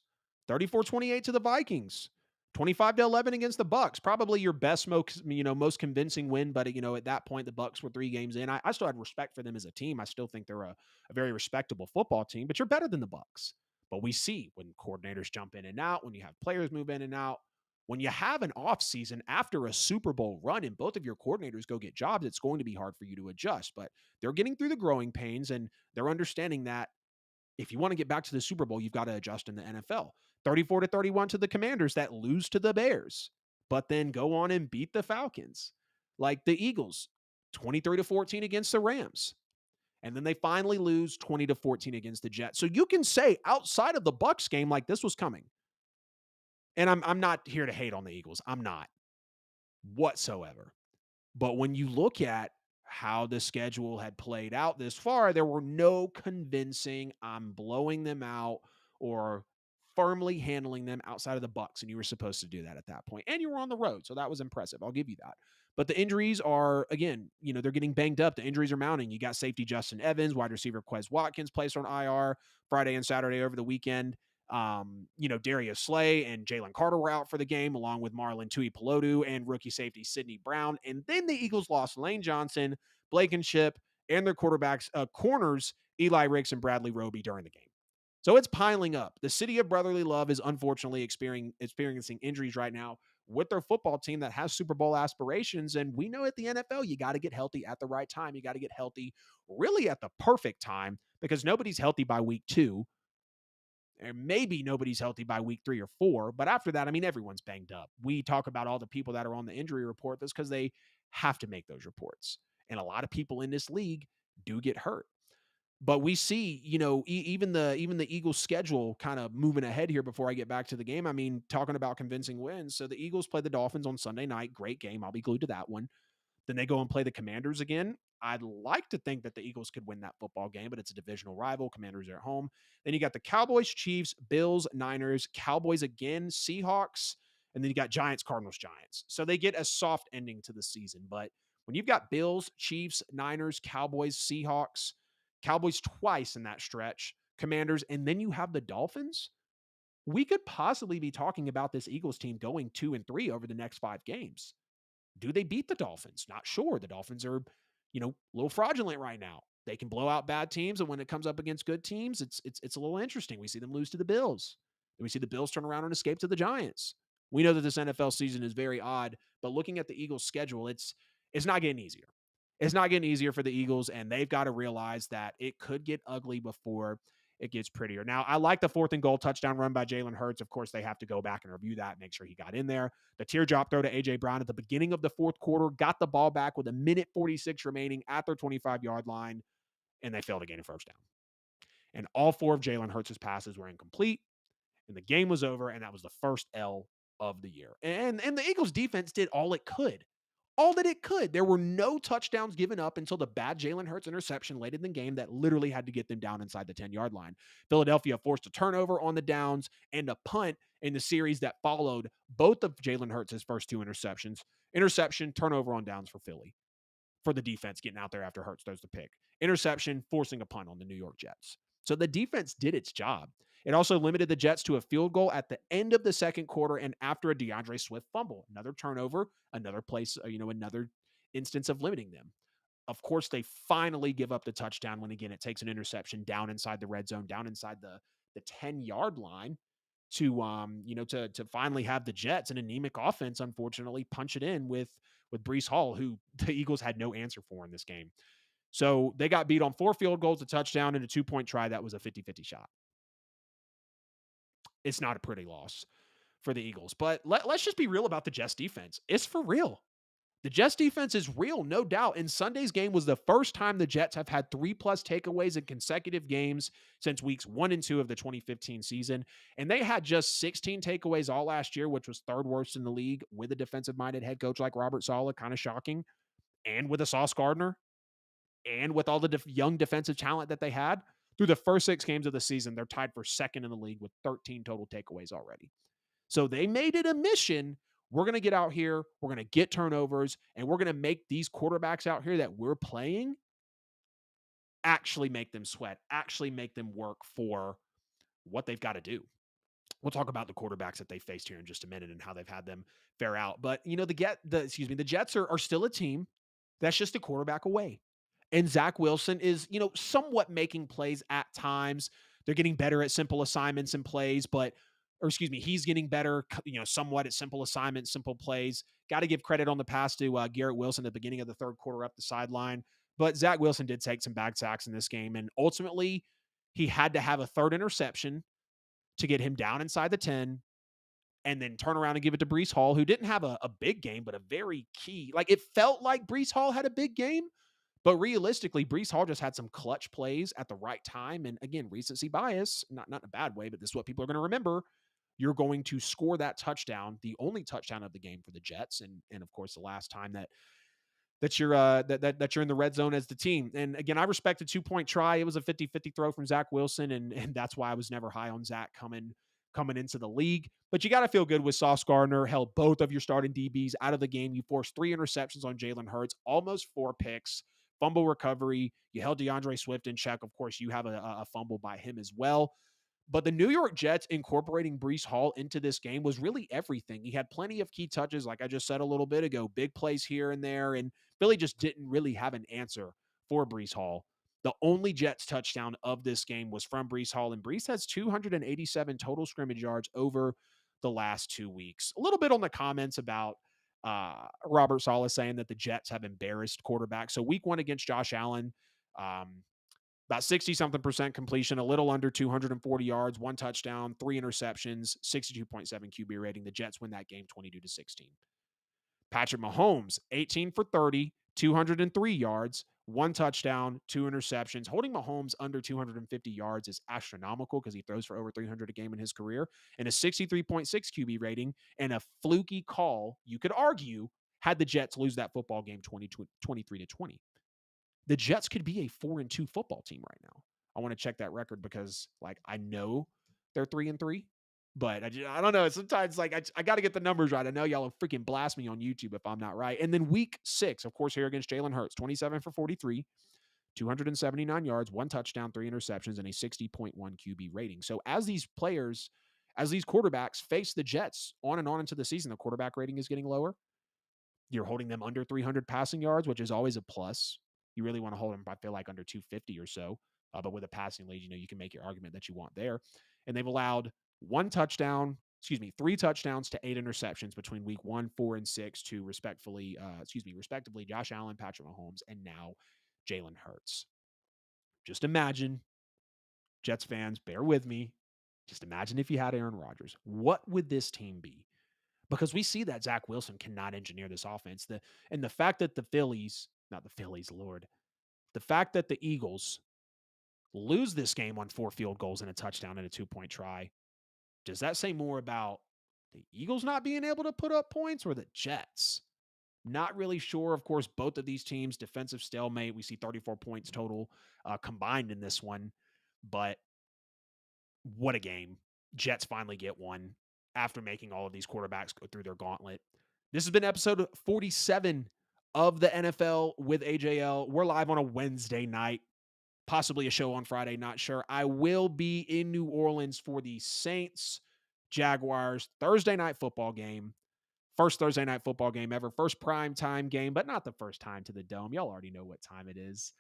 34-28 to the Vikings, 25-11 against the Bucks. Probably your best, most convincing win. But at that point, the Bucks were 3 games in. I still had respect for them as a team. I still think they're a very respectable football team. But you're better than the Bucks. But we see when coordinators jump in and out, when you have players move in and out, when you have an off season after a Super Bowl run and both of your coordinators go get jobs, it's going to be hard for you to adjust. But they're getting through the growing pains and they're understanding that if you want to get back to the Super Bowl, you've got to adjust in the NFL. 34-31 to the Commanders that lose to the Bears, but then go on and beat the Falcons. Like the Eagles, 23-14 against the Rams. And then they finally lose 20-14 against the Jets. So you can say outside of the Bucs game, like this was coming. And I'm not here to hate on the Eagles. I'm not whatsoever. But when you look at how the schedule had played out this far, there were no convincing I'm blowing them out or firmly handling them outside of the Bucs, and you were supposed to do that at that point. And you were on the road, so that was impressive. I'll give you that. But the injuries are, again, they're getting banged up. The injuries are mounting. You got safety Justin Evans, wide receiver Quez Watkins placed on IR Friday and Saturday over the weekend. Darius Slay and Jalen Carter were out for the game, along with Marlon Tuipulotu and rookie safety Sidney Brown. And then the Eagles lost Lane Johnson, Blankenship, and their corners, Eli Ricks and Bradley Roby during the game. So it's piling up. The city of brotherly love is unfortunately experiencing injuries right now with their football team that has Super Bowl aspirations. And we know at the NFL, you got to get healthy at the right time. You got to get healthy really at the perfect time because nobody's healthy by week 2. And maybe nobody's healthy by week 3 or 4. But after that, I mean, everyone's banged up. We talk about all the people that are on the injury report. That's because they have to make those reports. And a lot of people in this league do get hurt. But we see, even the Eagles schedule kind of moving ahead here before I get back to the game. I mean, talking about convincing wins. So the Eagles play the Dolphins on Sunday night. Great game. I'll be glued to that one. Then they go and play the Commanders again. I'd like to think that the Eagles could win that football game, but it's a divisional rival. Commanders are at home. Then you got the Cowboys, Chiefs, Bills, Niners, Cowboys again, Seahawks, and then you got Giants, Cardinals, Giants. So they get a soft ending to the season. But when you've got Bills, Chiefs, Niners, Cowboys, Seahawks, Cowboys twice in that stretch, Commanders, and then you have the Dolphins, we could possibly be talking about this Eagles team going 2-3 over the next 5 games. Do they beat the Dolphins? Not sure. The Dolphins are, a little fraudulent right now. They can blow out bad teams, and when it comes up against good teams, it's a little interesting. We see them lose to the Bills. Then we see the Bills turn around and escape to the Giants. We know that this NFL season is very odd, but looking at the Eagles' schedule, it's not getting easier. It's not getting easier for the Eagles, and they've got to realize that it could get ugly before it gets prettier. Now, I like the 4th and goal touchdown run by Jalen Hurts. Of course, they have to go back and review that, make sure he got in there. The teardrop throw to A.J. Brown at the beginning of the 4th quarter, got the ball back with 1:46 remaining at their 25-yard line, and they failed to gain a first down. And all 4 of Jalen Hurts' passes were incomplete, and the game was over, and that was the first L of the year. And the Eagles defense did all it could. All that it could. There were no touchdowns given up until the bad Jalen Hurts interception late in the game that literally had to get them down inside the 10-yard line. Philadelphia forced a turnover on the downs and a punt in the series that followed both of Jalen Hurts' first 2 interceptions. Interception, turnover on downs for Philly, for the defense getting out there after Hurts throws the pick. Interception, forcing a punt on the New York Jets. So the defense did its job. It also limited the Jets to a field goal at the end of the second quarter and after a DeAndre Swift fumble. Another turnover, another place, another instance of limiting them. Of course, they finally give up the touchdown when, again, it takes an interception down inside the red zone, down inside the the 10-yard line to finally have the Jets, an anemic offense, unfortunately, punch it in with Breece Hall, who the Eagles had no answer for in this game. So they got beat on 4 field goals, a touchdown, and a 2-point try. That was a 50-50 shot. It's not a pretty loss for the Eagles. But let's just be real about the Jets defense. It's for real. The Jets defense is real, no doubt. And Sunday's game was the first time the Jets have had 3+ takeaways in consecutive games since weeks 1 and 2 of the 2015 season. And they had just 16 takeaways all last year, which was third worst in the league with a defensive-minded head coach like Robert Saleh, kind of shocking, and with a Sauce Gardner, and with all the young defensive talent that they had. Through the first 6 games of the season, they're tied for second in the league with 13 total takeaways already. So they made it a mission. We're going to get out here, we're going to get turnovers, and we're going to make these quarterbacks out here that we're playing actually make them sweat, actually make them work for what they've got to do. We'll talk about the quarterbacks that they faced here in just a minute and how they've had them fare out. But the Jets are still a team that's just a quarterback away. And Zach Wilson is, somewhat making plays at times. They're getting better at simple assignments and plays, he's getting better, somewhat at simple assignments, simple plays. Got to give credit on the pass to Garrett Wilson at the beginning of the third quarter up the sideline. But Zach Wilson did take some bag sacks in this game. And ultimately, he had to have a third interception to get him down inside the 10 and then turn around and give it to Breece Hall, who didn't have a big game, but a very key. Like, it felt like Breece Hall had a big game, but realistically, Breece Hall just had some clutch plays at the right time. And again, recency bias, not in a bad way, but this is what people are going to remember. You're going to score that touchdown, the only touchdown of the game for the Jets, and of course, the last time that you're in the red zone as the team. And again, I respect a 2-point try. It was a 50-50 throw from Zach Wilson, and that's why I was never high on Zach coming into the league. But you got to feel good with Sauce Gardner. Held both of your starting DBs out of the game. You forced 3 interceptions on Jalen Hurts, almost 4 picks, fumble recovery. You held DeAndre Swift in check. Of course, you have a fumble by him as well. But the New York Jets incorporating Breece Hall into this game was really everything. He had plenty of key touches, like I just said a little bit ago, big plays here and there, and Philly just didn't really have an answer for Breece Hall. The only Jets touchdown of this game was from Breece Hall, and Breece has 287 total scrimmage yards over the last 2 weeks. A little bit on the comments about Robert Saleh saying that the Jets have embarrassed quarterbacks. So week 1 against Josh Allen, about 60-something% completion, a little under 240 yards, 1 touchdown, 3 interceptions, 62.7 QB rating. The Jets win that game 22-16. Patrick Mahomes, 18 for 30, 203 yards, 1 touchdown, 2 interceptions. Holding Mahomes under 250 yards is astronomical because he throws for over 300 a game in his career, and a 63.6 QB rating, and a fluky call, you could argue, had the Jets lose that football game 23-20. The Jets could be a 4-2 football team right now. I want to check that record because, I know they're 3-3, but I don't know. Sometimes, I got to get the numbers right. I know y'all will freaking blast me on YouTube if I'm not right. And then week 6, of course, here against Jalen Hurts, 27 for 43, 279 yards, 1 touchdown, 3 interceptions, and a 60.1 QB rating. So as these quarterbacks face the Jets on and on into the season, the quarterback rating is getting lower. You're holding them under 300 passing yards, which is always a plus. You really want to hold them, I feel like, under 250 or so. But with a passing lead, you can make your argument that you want there. And they've allowed 3 touchdowns to 8 interceptions between week 1, 4, and 6 to respectively Josh Allen, Patrick Mahomes, and now Jalen Hurts. Just imagine, Jets fans, bear with me. Just imagine if you had Aaron Rodgers. What would this team be? Because we see that Zach Wilson cannot engineer this offense. The fact that the fact that the Eagles lose this game on 4 field goals and a touchdown and a 2-point try, does that say more about the Eagles not being able to put up points or the Jets? Not really sure. Of course, both of these teams, defensive stalemate. We see 34 points total combined in this one. But what a game. Jets finally get one after making all of these quarterbacks go through their gauntlet. This has been episode 47 of the NFL with AJL. We're live on a Wednesday night, possibly a show on Friday, not sure. I will be in New Orleans for the Saints Jaguars Thursday night football game. First Thursday night football game ever. First prime time game, but not the first time to the Dome. Y'all already know what time it is.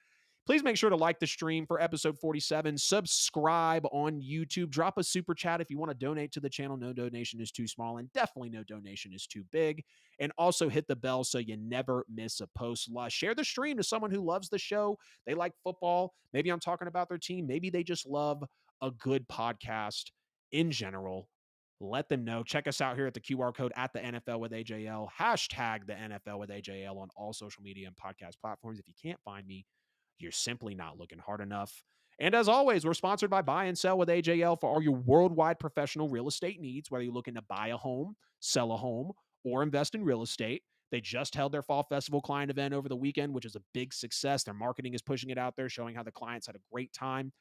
Please make sure to like the stream for episode 47. Subscribe on YouTube. Drop a super chat if you want to donate to the channel. No donation is too small, and definitely no donation is too big. And also hit the bell so you never miss a post. Share the stream to someone who loves the show. They like football. Maybe I'm talking about their team. Maybe they just love a good podcast in general. Let them know. Check us out here at the QR code at the NFL with AJL. Hashtag the NFL with AJL on all social media and podcast platforms. If you can't find me, you're simply not looking hard enough. And as always, we're sponsored by Buy and Sell with AJL for all your worldwide professional real estate needs, whether you're looking to buy a home, sell a home, or invest in real estate. They just held their Fall Festival client event over the weekend, which is a big success. Their marketing is pushing it out there, showing how the clients had a great time.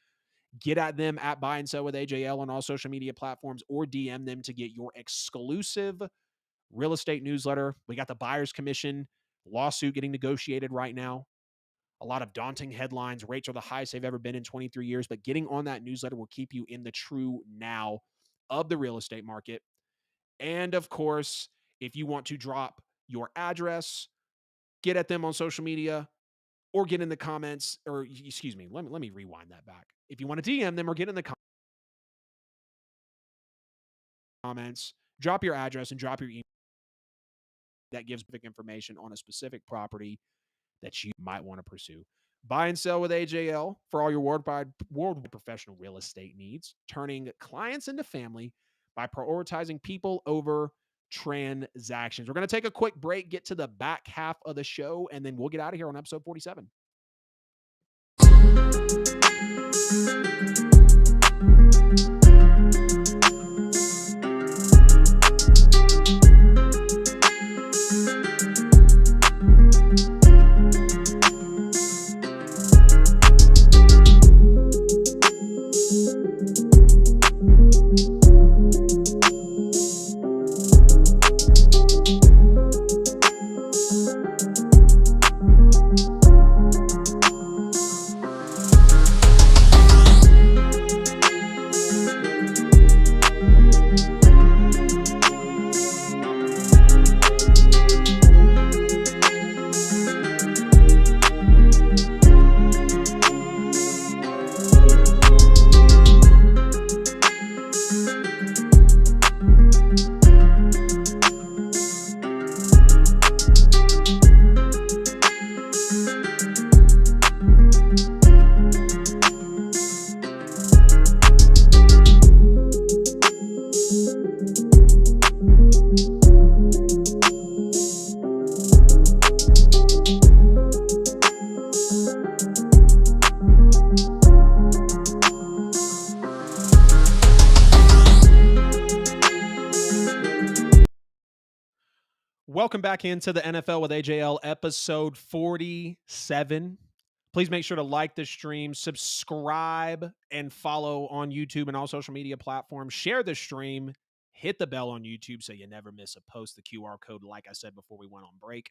Get at them at Buy and Sell with AJL on all social media platforms or DM them to get your exclusive real estate newsletter. We got the buyer's commission lawsuit getting negotiated right now. A lot of daunting headlines. Rates are the highest they've ever been in 23 years, but getting on that newsletter will keep you in the true now of the real estate market. And of course, if you want to drop your address, get at them on social media or get in the comments, or excuse me, let me rewind that back. If you want to DM them or get in the comments, drop your address and drop your email. That gives specific information on a specific property that you might want to pursue. Buy and Sell with AJL for all your worldwide professional real estate needs, turning clients into family by prioritizing people over transactions. We're going to take a quick break, get to the back half of the show, and then we'll get out of here on episode 47. Welcome back into the NFL with AJL episode 47. Please make sure to like the stream, subscribe, and follow on YouTube and all social media platforms. Share the stream, hit the bell on YouTube so you never miss a post. The QR code, like I said before we went on break.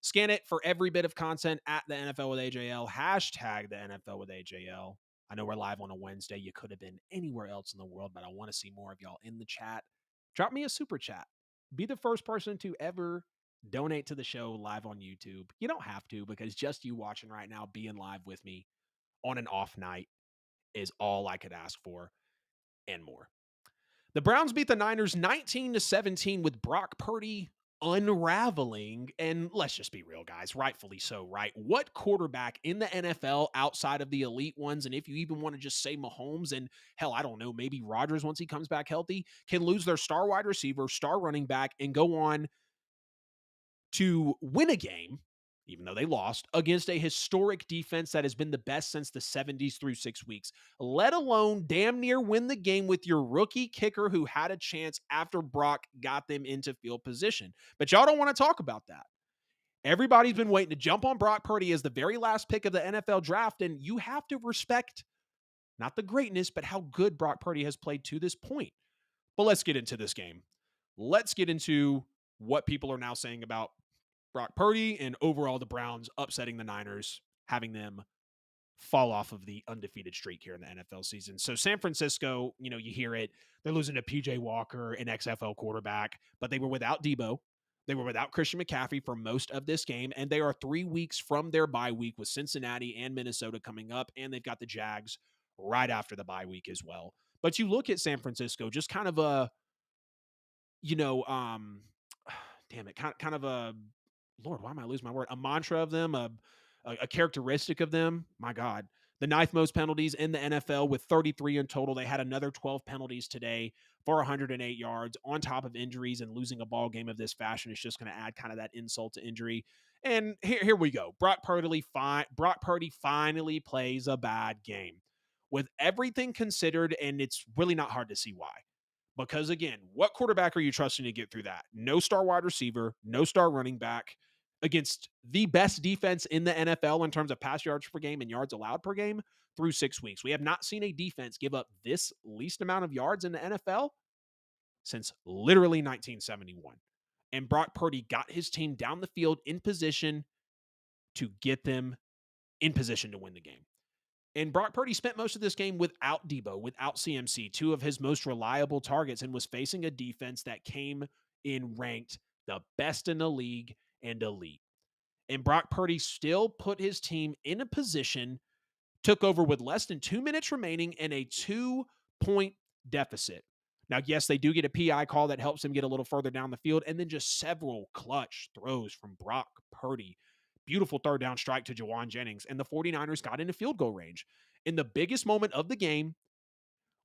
Scan it for every bit of content at the NFL with AJL. Hashtag the NFL with AJL. I know we're live on a Wednesday. You could have been anywhere else in the world, but I want to see more of y'all in the chat. Drop me a super chat. Be the first person to ever donate to the show live on YouTube. You don't have to, because just you watching right now, being live with me on an off night is all I could ask for and more. The Browns beat the Niners 19-17 with Brock Purdy unraveling. And let's just be real, guys, rightfully so, right? What quarterback in the NFL outside of the elite ones, and if you even want to just say Mahomes and hell, I don't know, maybe Rodgers once he comes back healthy, can lose their star wide receiver, star running back, and go on to win a game, even though they lost, against a historic defense that has been the best since the 70s through 6 weeks, let alone damn near win the game with your rookie kicker who had a chance after Brock got them into field position. But y'all don't want to talk about that. Everybody's been waiting to jump on Brock Purdy as the very last pick of the NFL draft, and you have to respect not the greatness, but how good Brock Purdy has played to this point. But let's get into this game. Let's get into what people are now saying about Brock Purdy and overall the Browns upsetting the Niners, having them fall off of the undefeated streak here in the NFL season. So San Francisco, you hear it. They're losing to PJ Walker, an XFL quarterback, but they were without Debo. They were without Christian McCaffrey for most of this game, and they are 3 weeks from their bye week with Cincinnati and Minnesota coming up, and they've got the Jags right after the bye week as well. But you look at San Francisco, just kind of a, you know, damn it, kind of a, Lord, why am I losing my word? A mantra of them, a characteristic of them. My God, the ninth most penalties in the NFL with 33 in total. They had another 12 penalties today for 108 yards on top of injuries, and losing a ball game of this fashion is just going to add kind of that insult to injury. And here we go. Brock Purdy finally plays a bad game with everything considered, and it's really not hard to see why. Because again, what quarterback are you trusting to get through that? No star wide receiver, no star running back against the best defense in the NFL in terms of pass yards per game and yards allowed per game through 6 weeks. We have not seen a defense give up this least amount of yards in the NFL since literally 1971. And Brock Purdy got his team down the field in position to get them in position to win the game. And Brock Purdy spent most of this game without Debo, without CMC, two of his most reliable targets, and was facing a defense that came in ranked the best in the league and elite. And Brock Purdy still put his team in a position, took over with less than 2 minutes remaining and a 2-point deficit. Now, yes, they do get a PI call that helps him get a little further down the field, and then just several clutch throws from Brock Purdy. Beautiful third down strike to Jawan Jennings, and the 49ers got into field goal range. In the biggest moment of the game,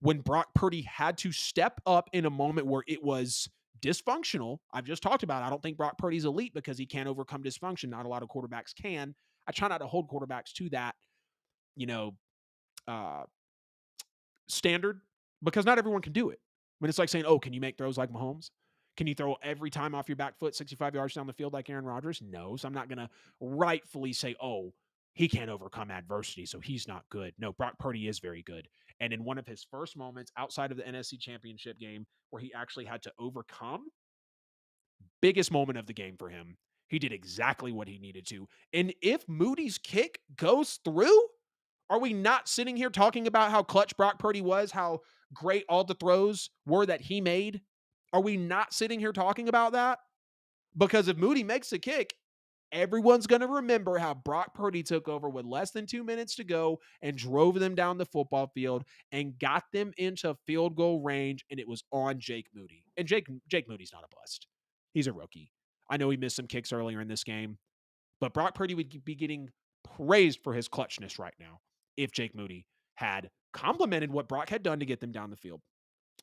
when Brock Purdy had to step up in a moment where it was dysfunctional, I've just talked about it. I don't think Brock Purdy's elite because he can't overcome dysfunction. Not a lot of quarterbacks can. I try not to hold quarterbacks to that, you know, uh, standard, because not everyone can do it. I mean, it's like saying, oh, can you make throws like Mahomes? Can you throw every time off your back foot 65 yards down the field like Aaron Rodgers? No. So I'm not going to rightfully say, oh, he can't overcome adversity, so he's not good. No, Brock Purdy is very good. And in one of his first moments outside of the NFC Championship game where he actually had to overcome, biggest moment of the game for him, he did exactly what he needed to. And if Moody's kick goes through, are we not sitting here talking about how clutch Brock Purdy was, how great all the throws were that he made? Are we not sitting here talking about that? Because if Moody makes a kick, everyone's going to remember how Brock Purdy took over with less than 2 minutes to go and drove them down the football field and got them into field goal range, and it was on Jake Moody. And Jake Moody's not a bust. He's a rookie. I know he missed some kicks earlier in this game, but Brock Purdy would be getting praised for his clutchness right now if Jake Moody had complimented what Brock had done to get them down the field.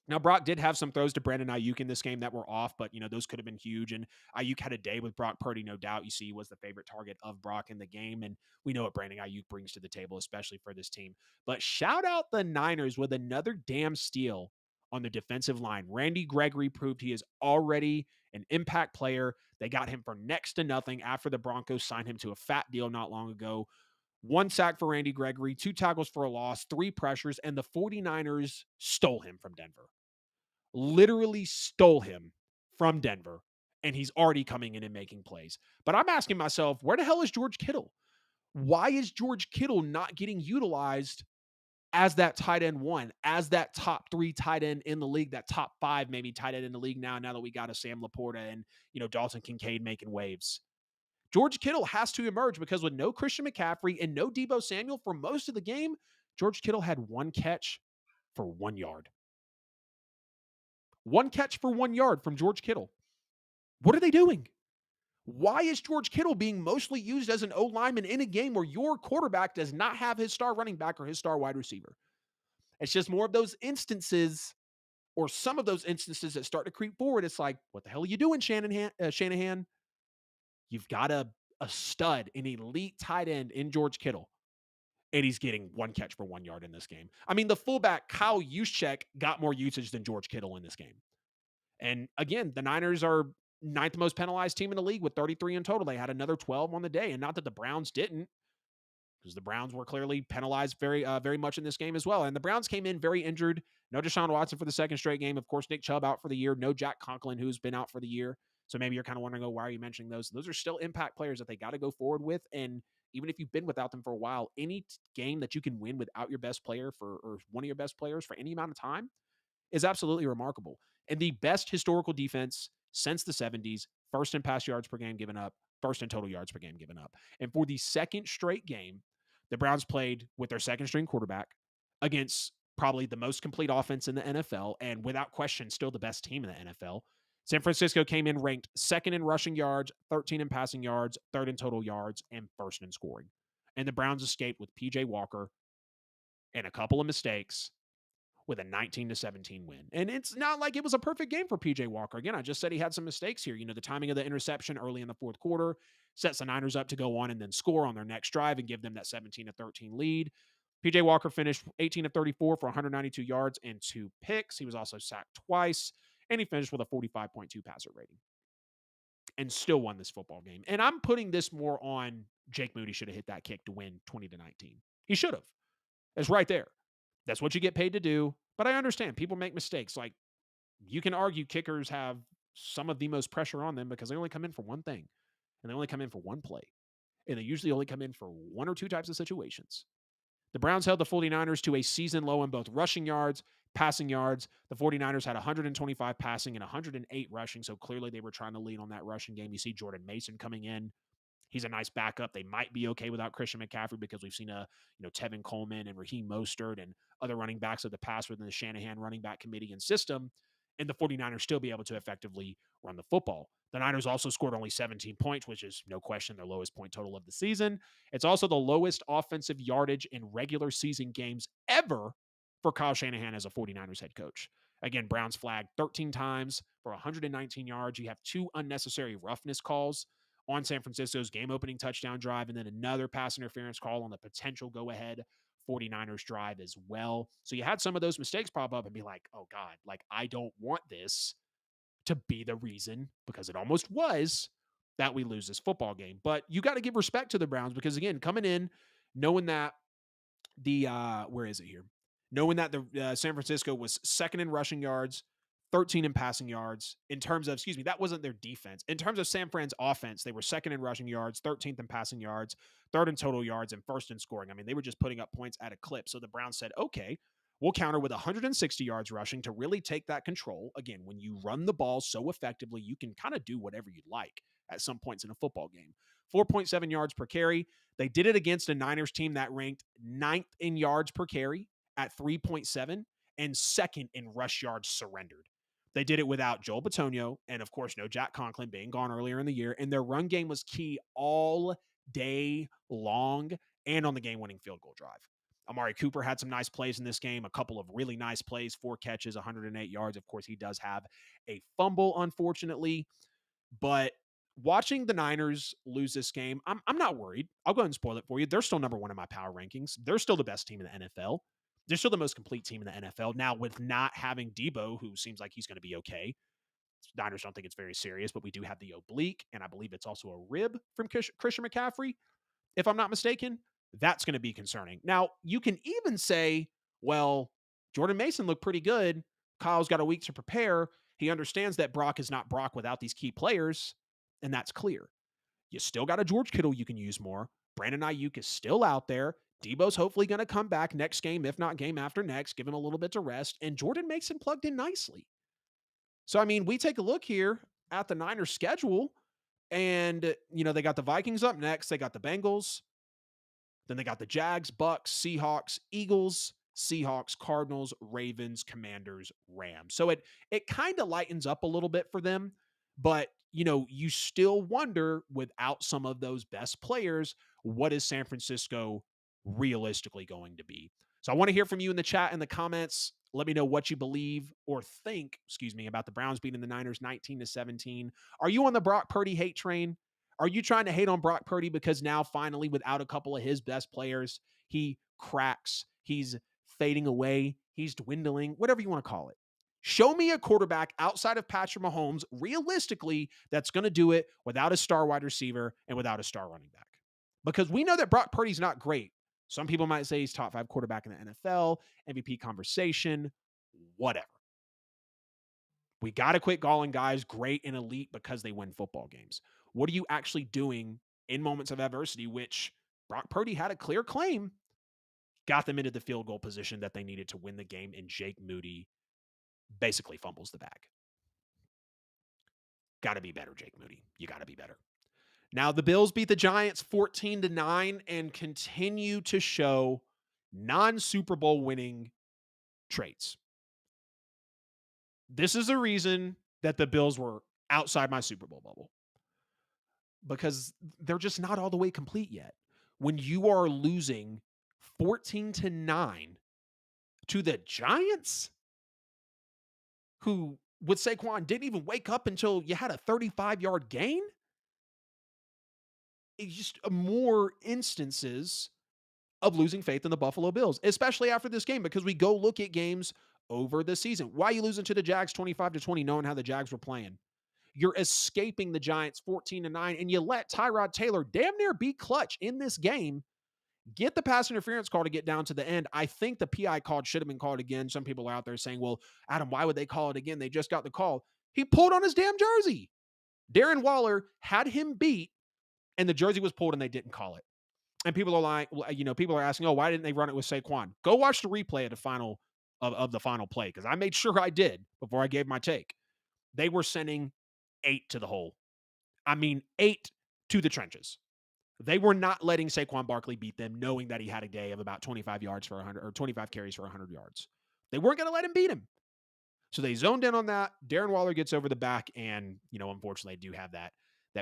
Now, Brock did have some throws to Brandon Ayuk in this game that were off, but, those could have been huge. And Ayuk had a day with Brock Purdy, no doubt. You see, he was the favorite target of Brock in the game. And we know what Brandon Ayuk brings to the table, especially for this team. But shout out the Niners with another damn steal on the defensive line. Randy Gregory proved he is already an impact player. They got him for next to nothing after the Broncos signed him to a fat deal not long ago. 1 sack for Randy Gregory, 2 tackles for a loss, 3 pressures, and the 49ers stole him from Denver. Literally stole him from Denver, and he's already coming in and making plays. But I'm asking myself, where the hell is George Kittle? Why is George Kittle not getting utilized as that tight end one, as that top 3 tight end in the league, that top 5 maybe tight end in the league now that we got a Sam Laporta and, Dalton Kincaid making waves? George Kittle has to emerge, because with no Christian McCaffrey and no Debo Samuel for most of the game, George Kittle had 1 catch for 1 yard. 1 catch for 1 yard from George Kittle. What are they doing? Why is George Kittle being mostly used as an O lineman in a game where your quarterback does not have his star running back or his star wide receiver? It's just more of those instances, or some of those instances, that start to creep forward. It's like, what the hell are you doing, Shanahan? You've got a stud, an elite tight end in George Kittle, and he's getting 1 catch for 1 yard in this game. I mean, the fullback, Kyle Juszczyk, got more usage than George Kittle in this game. And again, the Niners are 9th most penalized team in the league with 33 in total. They had another 12 on the day, and not that the Browns didn't, because the Browns were clearly penalized very much in this game as well. And the Browns came in very injured. No Deshaun Watson for the second straight game. Of course, Nick Chubb out for the year. No Jack Conklin, who's been out for the year. So maybe you're kind of wondering, why are you mentioning those? Those are still impact players that they got to go forward with. And even if you've been without them for a while, any game that you can win without your best player or one of your best players for any amount of time is absolutely remarkable. And the best historical defense since the 70s first in pass yards per game given up, first in total yards per game given up. And for the second straight game, the Browns played with their second string quarterback against probably the most complete offense in the NFL, and without question, still the best team in the NFL. San Francisco came in ranked second in rushing yards, 13 in passing yards, third in total yards, and first in scoring. And the Browns escaped with PJ Walker and a couple of mistakes with a 19-17 win. And it's not like it was a perfect game for PJ Walker. Again, I just said he had some mistakes here. The timing of the interception early in the fourth quarter sets the Niners up to go on and then score on their next drive and give them that 17-13 lead. PJ Walker finished 18-34 for 192 yards and 2 picks. He was also sacked twice, and he finished with a 45.2 passer rating and still won this football game. And I'm putting this more on Jake Moody should have hit that kick to win 20-19. He should have. It's right there. That's what you get paid to do. But I understand people make mistakes. Like, you can argue kickers have some of the most pressure on them because they only come in for one thing and they only come in for one play. And they usually only come in for one or two types of situations. The Browns held the 49ers to a season low in both rushing yards, passing yards. The 49ers had 125 passing and 108 rushing. So clearly they were trying to lean on that rushing game. You see Jordan Mason coming in. He's a nice backup. They might be okay without Christian McCaffrey because we've seen Tevin Coleman and Raheem Mostert and other running backs of the past within the Shanahan running back committee and system, and the 49ers still be able to effectively run the football. The Niners also scored only 17 points, which is no question their lowest point total of the season. It's also the lowest offensive yardage in regular season games ever for Kyle Shanahan as a 49ers head coach. Again, Browns flagged 13 times for 119 yards. You have 2 unnecessary roughness calls on San Francisco's game-opening touchdown drive, and then another pass interference call on the potential go-ahead 49ers drive as well. So you had some of those mistakes pop up and be like, oh, God, like, I don't want this to be the reason, because it almost was, that we lose this football game. But you got to give respect to the Browns because, again, coming in, knowing that where is it here? Knowing that the San Francisco was second in rushing yards, 13 in passing yards. In terms of, that wasn't their defense. In terms of San Fran's offense, they were second in rushing yards, 13th in passing yards, third in total yards, and first in scoring. I mean, they were just putting up points at a clip. So the Browns said, okay, we'll counter with 160 yards rushing to really take that control. Again, when you run the ball so effectively, you can kind of do whatever you like at some points in a football game. 4.7 yards per carry. They did it against a Niners team that ranked 9th in yards per carry at 3.7 and second in rush yards surrendered. They did it without Joel Bitonio and, of course, no Jack Conklin being gone earlier in the year. And their run game was key all day long and on the game-winning field goal drive. Amari Cooper had some nice plays in this game, a couple of really nice plays, 4 catches, 108 yards. Of course, he does have a fumble, unfortunately. But watching the Niners lose this game, I'm not worried. I'll go ahead and spoil it for you. They're still number 1 in my power rankings. They're still the best team in the NFL. They're still the most complete team in the NFL. Now, with not having Debo, who seems like he's going to be okay, Niners don't think it's very serious, but we do have the oblique, and I believe it's also a rib from Christian McCaffrey, if I'm not mistaken. That's going to be concerning. Now, you can even say, well, Jordan Mason looked pretty good. Kyle's got a week to prepare. He understands that Brock is not Brock without these key players, and that's clear. You still got a George Kittle you can use more. Brandon Ayuk is still out there. Debo's hopefully going to come back next game, if not game after next, give him a little bit to rest, and Jordan Mason plugged in nicely. So, I mean, we take a look here at the Niners schedule, and, they got the Vikings up next. They got the Bengals. Then they got the Jags, Bucks, Seahawks, Eagles, Seahawks, Cardinals, Ravens, Commanders, Rams. So it kind of lightens up a little bit for them, but you still wonder without some of those best players, what is San Francisco realistically going to be? So I want to hear from you in the chat and the comments. Let me know what you believe or think, about the Browns beating the Niners 19-17. Are you on the Brock Purdy hate train? Are you trying to hate on Brock Purdy because now finally, without a couple of his best players, he cracks, he's fading away, he's dwindling, whatever you want to call it? Show me a quarterback outside of Patrick Mahomes, realistically, that's going to do it without a star wide receiver and without a star running back. Because we know that Brock Purdy's not great. Some people might say he's top 5 quarterback in the NFL, MVP conversation, whatever. We got to quit calling guys great and elite because they win football games. What are you actually doing in moments of adversity, which Brock Purdy had a clear claim, got them into the field goal position that they needed to win the game, and Jake Moody basically fumbles the bag. Got to be better, Jake Moody. You got to be better. Now, the Bills beat the Giants 14-9 and continue to show non-Super Bowl winning traits. This is the reason that the Bills were outside my Super Bowl bubble, because they're just not all the way complete yet. When you are losing 14-9 to the Giants, who with Saquon didn't even wake up until you had a 35-yard gain, it's just more instances of losing faith in the Buffalo Bills, especially after this game, because we go look at games over the season. Why are you losing to the Jags 25-20, knowing how the Jags were playing? You're escaping the Giants 14-9, and you let Tyrod Taylor damn near be clutch in this game, get the pass interference call to get down to the end. I think the PI call should have been called again. Some people are out there saying, well, Adam, why would they call it again? They just got the call. He pulled on his damn jersey. Darren Waller had him beat, and the jersey was pulled, and they didn't call it. And people are like, people are asking, oh, why didn't they run it with Saquon? Go watch the replay of the final play, because I made sure I did before I gave my take. They were sending 8 to the hole. I mean, 8 to the trenches. They were not letting Saquon Barkley beat them, knowing that he had a day of about 25 yards for 100 or 25 carries for 100 yards. They weren't going to let him beat him. So they zoned in on that. Darren Waller gets over the back, and, unfortunately, I do have that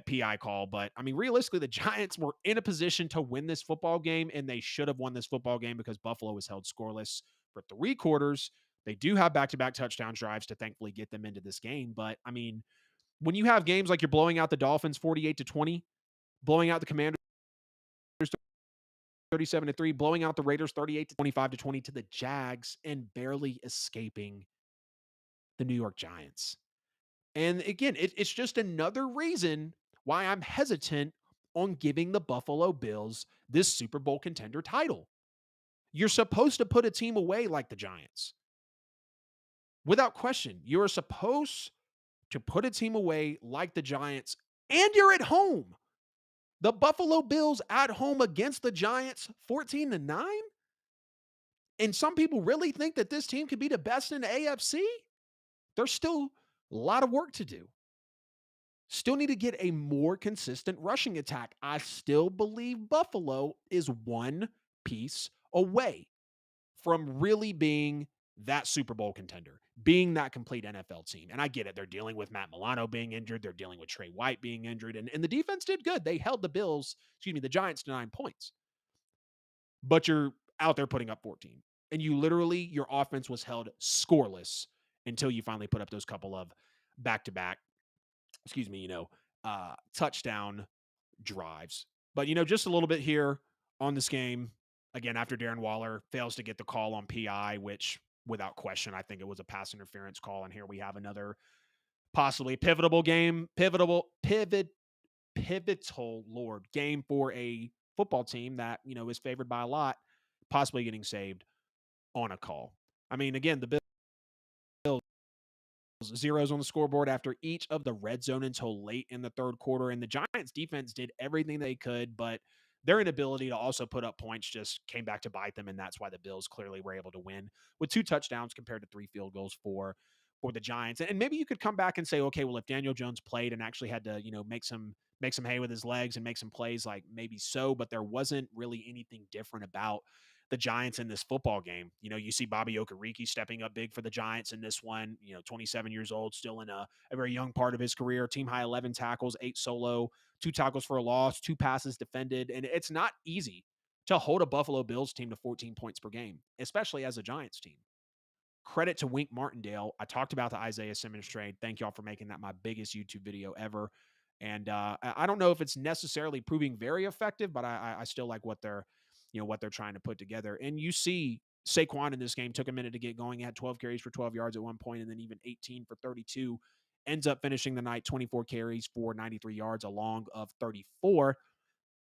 PI call. But, I mean, realistically, the Giants were in a position to win this football game, and they should have won this football game because Buffalo was held scoreless for 3 quarters. They do have back-to-back touchdown drives to thankfully get them into this game. But, I mean, when you have games like you're blowing out the Dolphins 48-20, blowing out the Commanders 37-3, blowing out the Raiders 38-25-20 to the Jags, and barely escaping the New York Giants. And again, it's just another reason why I'm hesitant on giving the Buffalo Bills this Super Bowl contender title. You're supposed to put a team away like the Giants. Without question, you're supposed to put a team away like the Giants, and you're at home. The Buffalo Bills at home against the Giants 14-9? And some people really think that this team could be the best in the AFC? There's still a lot of work to do. Still need to get a more consistent rushing attack. I still believe Buffalo is one piece away from really being that Super Bowl contender, being that complete NFL team. And I get it. They're dealing with Matt Milano being injured. They're dealing with Trey White being injured. And the defense did good. They held the Giants to 9 points. But you're out there putting up 14. And your offense was held scoreless until you finally put up those couple of back-to-back, touchdown drives. But, just a little bit here on this game. Again, after Darren Waller fails to get the call on PI, which without question, I think it was a pass interference call. And here we have another possibly pivotal game for a football team that, is favored by a lot, possibly getting saved on a call. I mean, again, the Bills zeros on the scoreboard after each of the red zone until late in the third quarter. And the Giants defense did everything they could, but their inability to also put up points just came back to bite them. And that's why the Bills clearly were able to win with 2 touchdowns compared to 3 field goals for the Giants. And maybe you could come back and say, okay, well, if Daniel Jones played and actually had to, make some hay with his legs and make some plays, like maybe so, but there wasn't really anything different about the Giants in this football game. You see Bobby Okereke stepping up big for the Giants in this one, 27 years old, still in a very young part of his career, team high 11 tackles, 8 solo, 2 tackles for a loss, 2 passes defended. And it's not easy to hold a Buffalo Bills team to 14 points per game, especially as a Giants team. Credit to Wink Martindale. I talked about the Isaiah Simmons trade. Thank y'all for making that my biggest YouTube video ever. And I don't know if it's necessarily proving very effective, but I still like what they're trying to put together. And you see Saquon in this game took a minute to get going. He had 12 carries for 12 yards at one point, and then even 18 for 32. Ends up finishing the night 24 carries for 93 yards, a long of 34.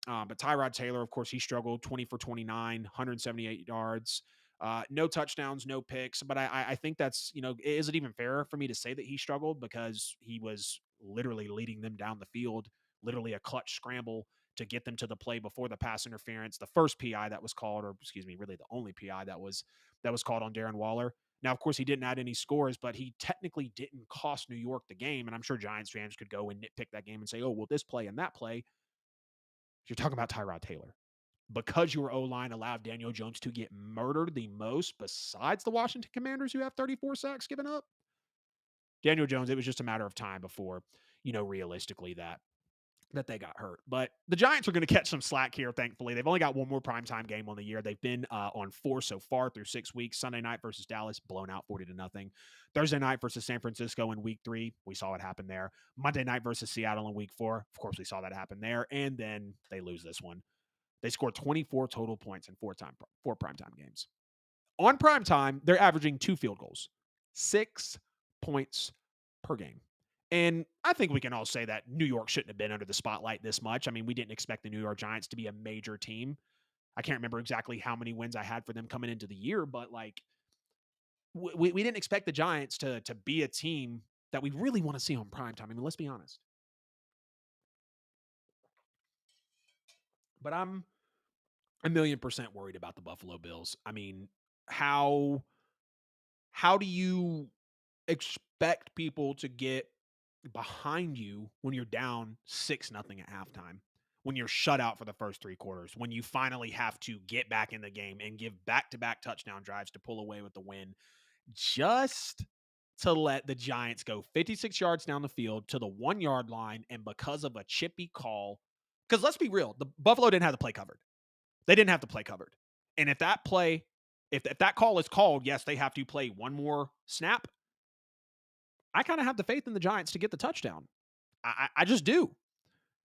But Tyrod Taylor, of course, he struggled 20 for 29, 178 yards. No touchdowns, no picks. But I think that's, is it even fair for me to say that he struggled, because he was literally leading them down the field, literally a clutch scramble to get them to the play before the pass interference, the first PI that was called, or really the only PI that was called on Darren Waller. Now, of course, he didn't add any scores, but he technically didn't cost New York the game. And I'm sure Giants fans could go and nitpick that game and say, oh, well, this play and that play. You're talking about Tyrod Taylor. Because your O-line allowed Daniel Jones to get murdered the most besides the Washington Commanders, who have 34 sacks given up, Daniel Jones, it was just a matter of time before, realistically that they got hurt. But the Giants are going to catch some slack here, thankfully. They've only got one more primetime game on the year. They've been on 4 so far through 6 weeks. Sunday night versus Dallas, blown out 40-0. Thursday night versus San Francisco in week 3. We saw it happen there. Monday night versus Seattle in week 4. Of course, we saw that happen there. And then they lose this one. They scored 24 total points in 4 primetime games. On primetime, they're averaging 2 field goals, 6 points per game. And I think we can all say that New York shouldn't have been under the spotlight this much. I mean, we didn't expect the New York Giants to be a major team. I can't remember exactly how many wins I had for them coming into the year, but like we didn't expect the Giants to be a team that we really want to see on primetime. I mean, let's be honest. But I'm a million% worried about the Buffalo Bills. I mean, how do you expect people to get behind you when you're down 6-0 at halftime, when you're shut out for the first 3 quarters, when you finally have to get back in the game and give back-to-back touchdown drives to pull away with the win, just to let the Giants go 56 yards down the field to the 1-yard line, and because of a chippy call, because let's be real, the Buffalo didn't have the play covered. They didn't have the play covered. And if that play, if that call is called, yes, they have to play one more snap. I kind of have the faith in the Giants to get the touchdown. I just do.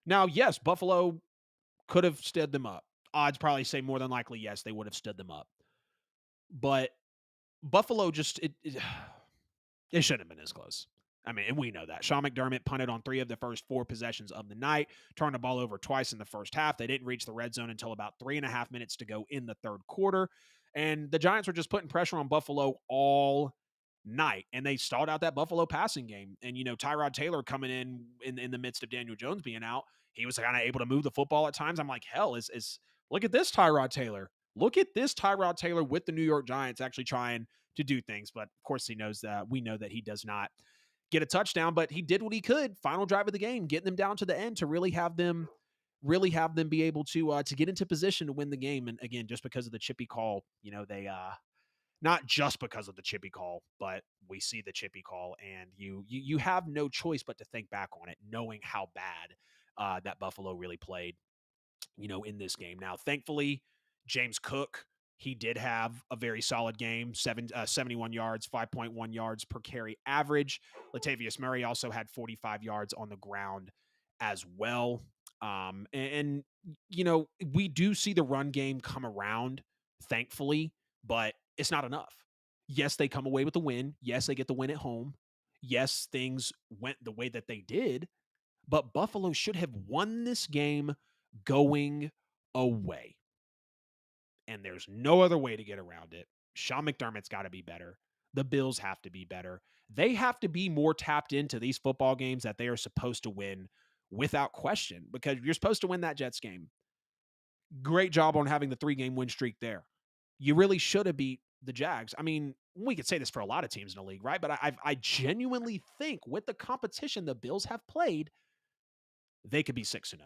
Now, yes, Buffalo could have stood them up. Odds probably say more than likely, yes, they would have stood them up. But Buffalo just, it shouldn't have been as close. I mean, and we know that. Sean McDermott punted on 3 of the first 4 possessions of the night, turned the ball over twice in the first half. They didn't reach the red zone until about 3.5 minutes to go in the third quarter. And the Giants were just putting pressure on Buffalo all night. And they stalled out that Buffalo passing game. And, Tyrod Taylor coming in the midst of Daniel Jones being out, he was kind of able to move the football at times. I'm like, hell, look at this Tyrod Taylor. Look at this Tyrod Taylor with the New York Giants actually trying to do things. But of course, he knows that we know that he does not get a touchdown, but he did what he could. Final drive of the game, getting them down to the end to really have them be able to get into position to win the game. And again, just because of the chippy call, they not just because of the chippy call, but we see the chippy call, and you have no choice but to think back on it, knowing how bad that Buffalo really played, in this game. Now, thankfully, James Cook, he did have a very solid game, 71 yards, 5.1 yards per carry average. Latavius Murray also had 45 yards on the ground as well. And we do see the run game come around, thankfully, but it's not enough. Yes, they come away with the win. Yes, they get the win at home. Yes, things went the way that they did, but Buffalo should have won this game going away. And there's no other way to get around it. Sean McDermott's got to be better. The Bills have to be better. They have to be more tapped into these football games that they are supposed to win without question, because you're supposed to win that Jets game. Great job on having the 3-game win streak there. You really should have beat the Jags. I mean, we could say this for a lot of teams in the league, right? But I genuinely think with the competition the Bills have played, they could be 6-0.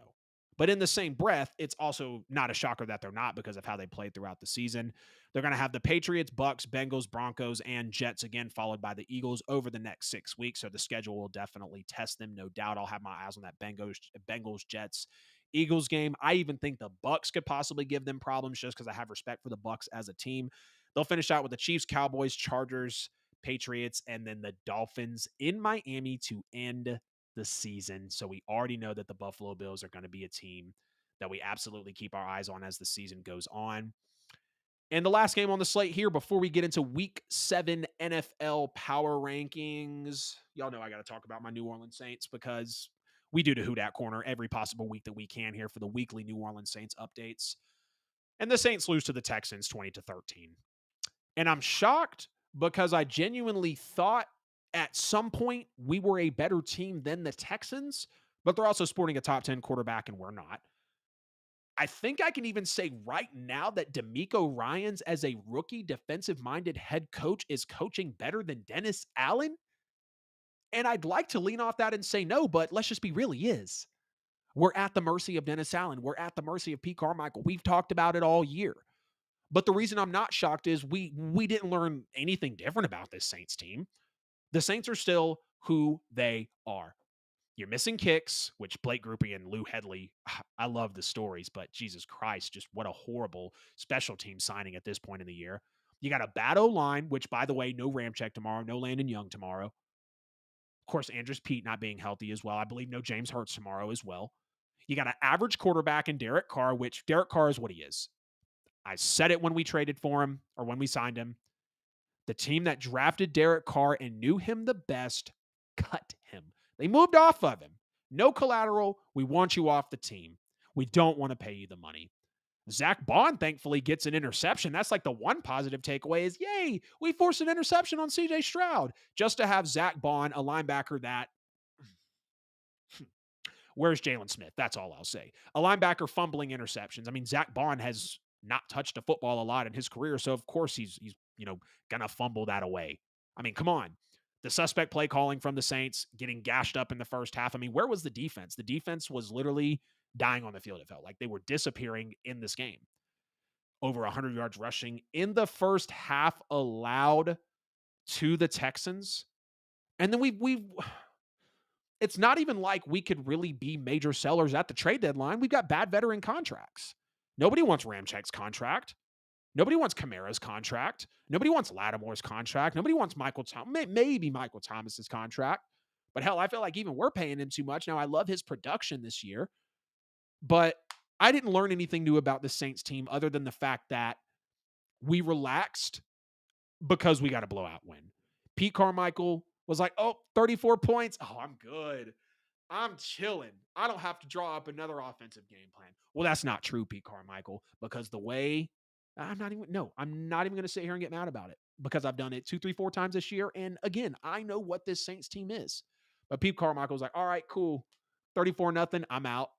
But in the same breath, it's also not a shocker that they're not because of how they played throughout the season. They're going to have the Patriots, Bucks, Bengals, Broncos, and Jets again, followed by the Eagles over the next 6 weeks. So the schedule will definitely test them. No doubt I'll have my eyes on that Bengals, Jets, Eagles game. I even think the Bucks could possibly give them problems just because I have respect for the Bucks as a team. They'll finish out with the Chiefs, Cowboys, Chargers, Patriots, and then the Dolphins in Miami to end the season. So we already know that the Buffalo Bills are going to be a team that we absolutely keep our eyes on as the season goes on. And the last game on the slate here before we get into week 7 NFL power rankings, y'all know I got to talk about my New Orleans Saints because we do the Who Dat Corner every possible week that we can here for the weekly New Orleans Saints updates. And the Saints lose to the Texans 20-13. And I'm shocked because I genuinely thought at some point we were a better team than the Texans, but they're also sporting a top 10 quarterback and we're not. I think I can even say right now that D'Amico Ryans, as a rookie defensive-minded head coach, is coaching better than Dennis Allen. And I'd like to lean off that and say no, but let's just be real, he is. We're at the mercy of Dennis Allen. We're at the mercy of Pete Carmichael. We've talked about it all year. But the reason I'm not shocked is we didn't learn anything different about this Saints team. The Saints are still who they are. You're missing kicks, which Blake Grupe and Lou Hedley, I love the stories, but Jesus Christ, just what a horrible special team signing at this point in the year. You got a bad O-line, which, by the way, no Ramczyk tomorrow, no Landon Young tomorrow. Of course, Andrews Pete not being healthy as well. I believe no James Hurts tomorrow as well. You got an average quarterback in Derek Carr, which Derek Carr is what he is. I said it when we traded for him or when we signed him. The team that drafted Derek Carr and knew him the best cut him. They moved off of him. No collateral. We want you off the team. We don't want to pay you the money. Zach Bond, thankfully, gets an interception. That's like the one positive takeaway is, yay, we forced an interception on CJ Stroud just to have Zach Bond, a linebacker that where's Jalen Smith? That's all I'll say. A linebacker fumbling interceptions. I mean, Zach Bond has not touched a football a lot in his career, so of course he's gonna fumble that away. I mean, come on. The suspect play calling from the Saints, getting gashed up in the first half. I mean, where was the defense? The defense was literally dying on the field. It felt like they were disappearing in this game. Over 100 yards rushing in the first half allowed to the Texans. And then we've it's not even like we could really be major sellers at the trade deadline. We've got bad veteran contracts. Nobody wants Ramczyk's contract. Nobody wants Kamara's contract. Nobody wants Lattimore's contract. Nobody wants maybe Michael Thomas's contract. But hell, I feel like even we're paying him too much. Now, I love his production this year, but I didn't learn anything new about the Saints team other than the fact that we relaxed because we got a blowout win. Pete Carmichael was like, 34 points. Oh, I'm good. I'm chilling. I don't have to draw up another offensive game plan. Well, that's not true, Pete Carmichael, because the way I'm not even going to sit here and get mad about it because I've done it 2, 3, 4 times this year. And again, I know what this Saints team is. But Pete Carmichael was like, all right, cool. 34-0. I'm out.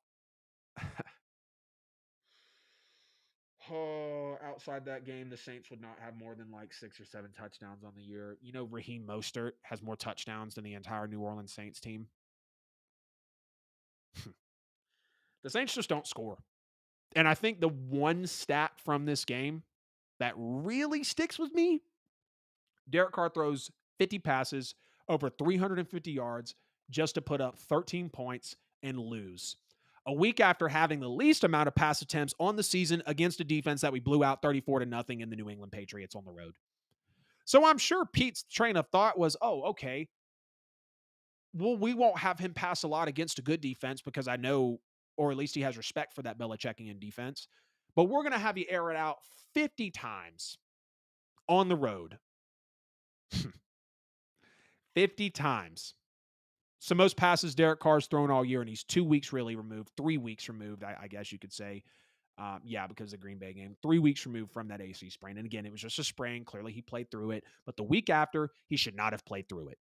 Outside that game, the Saints would not have more than like 6 or 7 touchdowns on the year. You know, Raheem Mostert has more touchdowns than the entire New Orleans Saints team. The Saints just don't score. And I think the one stat from this game that really sticks with me, Derek Carr throws 50 passes, over 350 yards, just to put up 13 points and lose. A week after having the least amount of pass attempts on the season against a defense that we blew out 34-0 in the New England Patriots on the road. So I'm sure Pete's train of thought was, okay, well, we won't have him pass a lot against a good defense because I know, or at least he has respect for that Belichickian defense. But we're going to have you air it out 50 times on the road. 50 times. So most passes Derek Carr's thrown all year, and he's 2 weeks really removed, 3 weeks removed, I guess you could say. Because of the Green Bay game. 3 weeks removed from that AC sprain. And again, it was just a sprain. Clearly, he played through it. But the week after, he should not have played through it.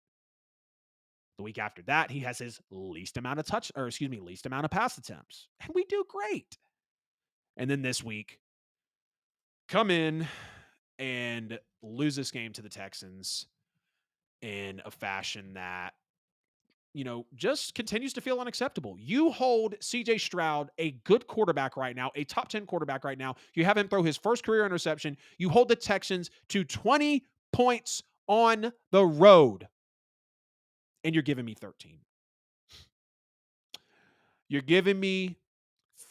The week after that, he has his least amount of pass attempts. And we do great. And then this week, come in and lose this game to the Texans in a fashion that, just continues to feel unacceptable. You hold CJ Stroud, a good quarterback right now, a top 10 quarterback right now. You have him throw his first career interception. You hold the Texans to 20 points on the road. And you're giving me 13. You're giving me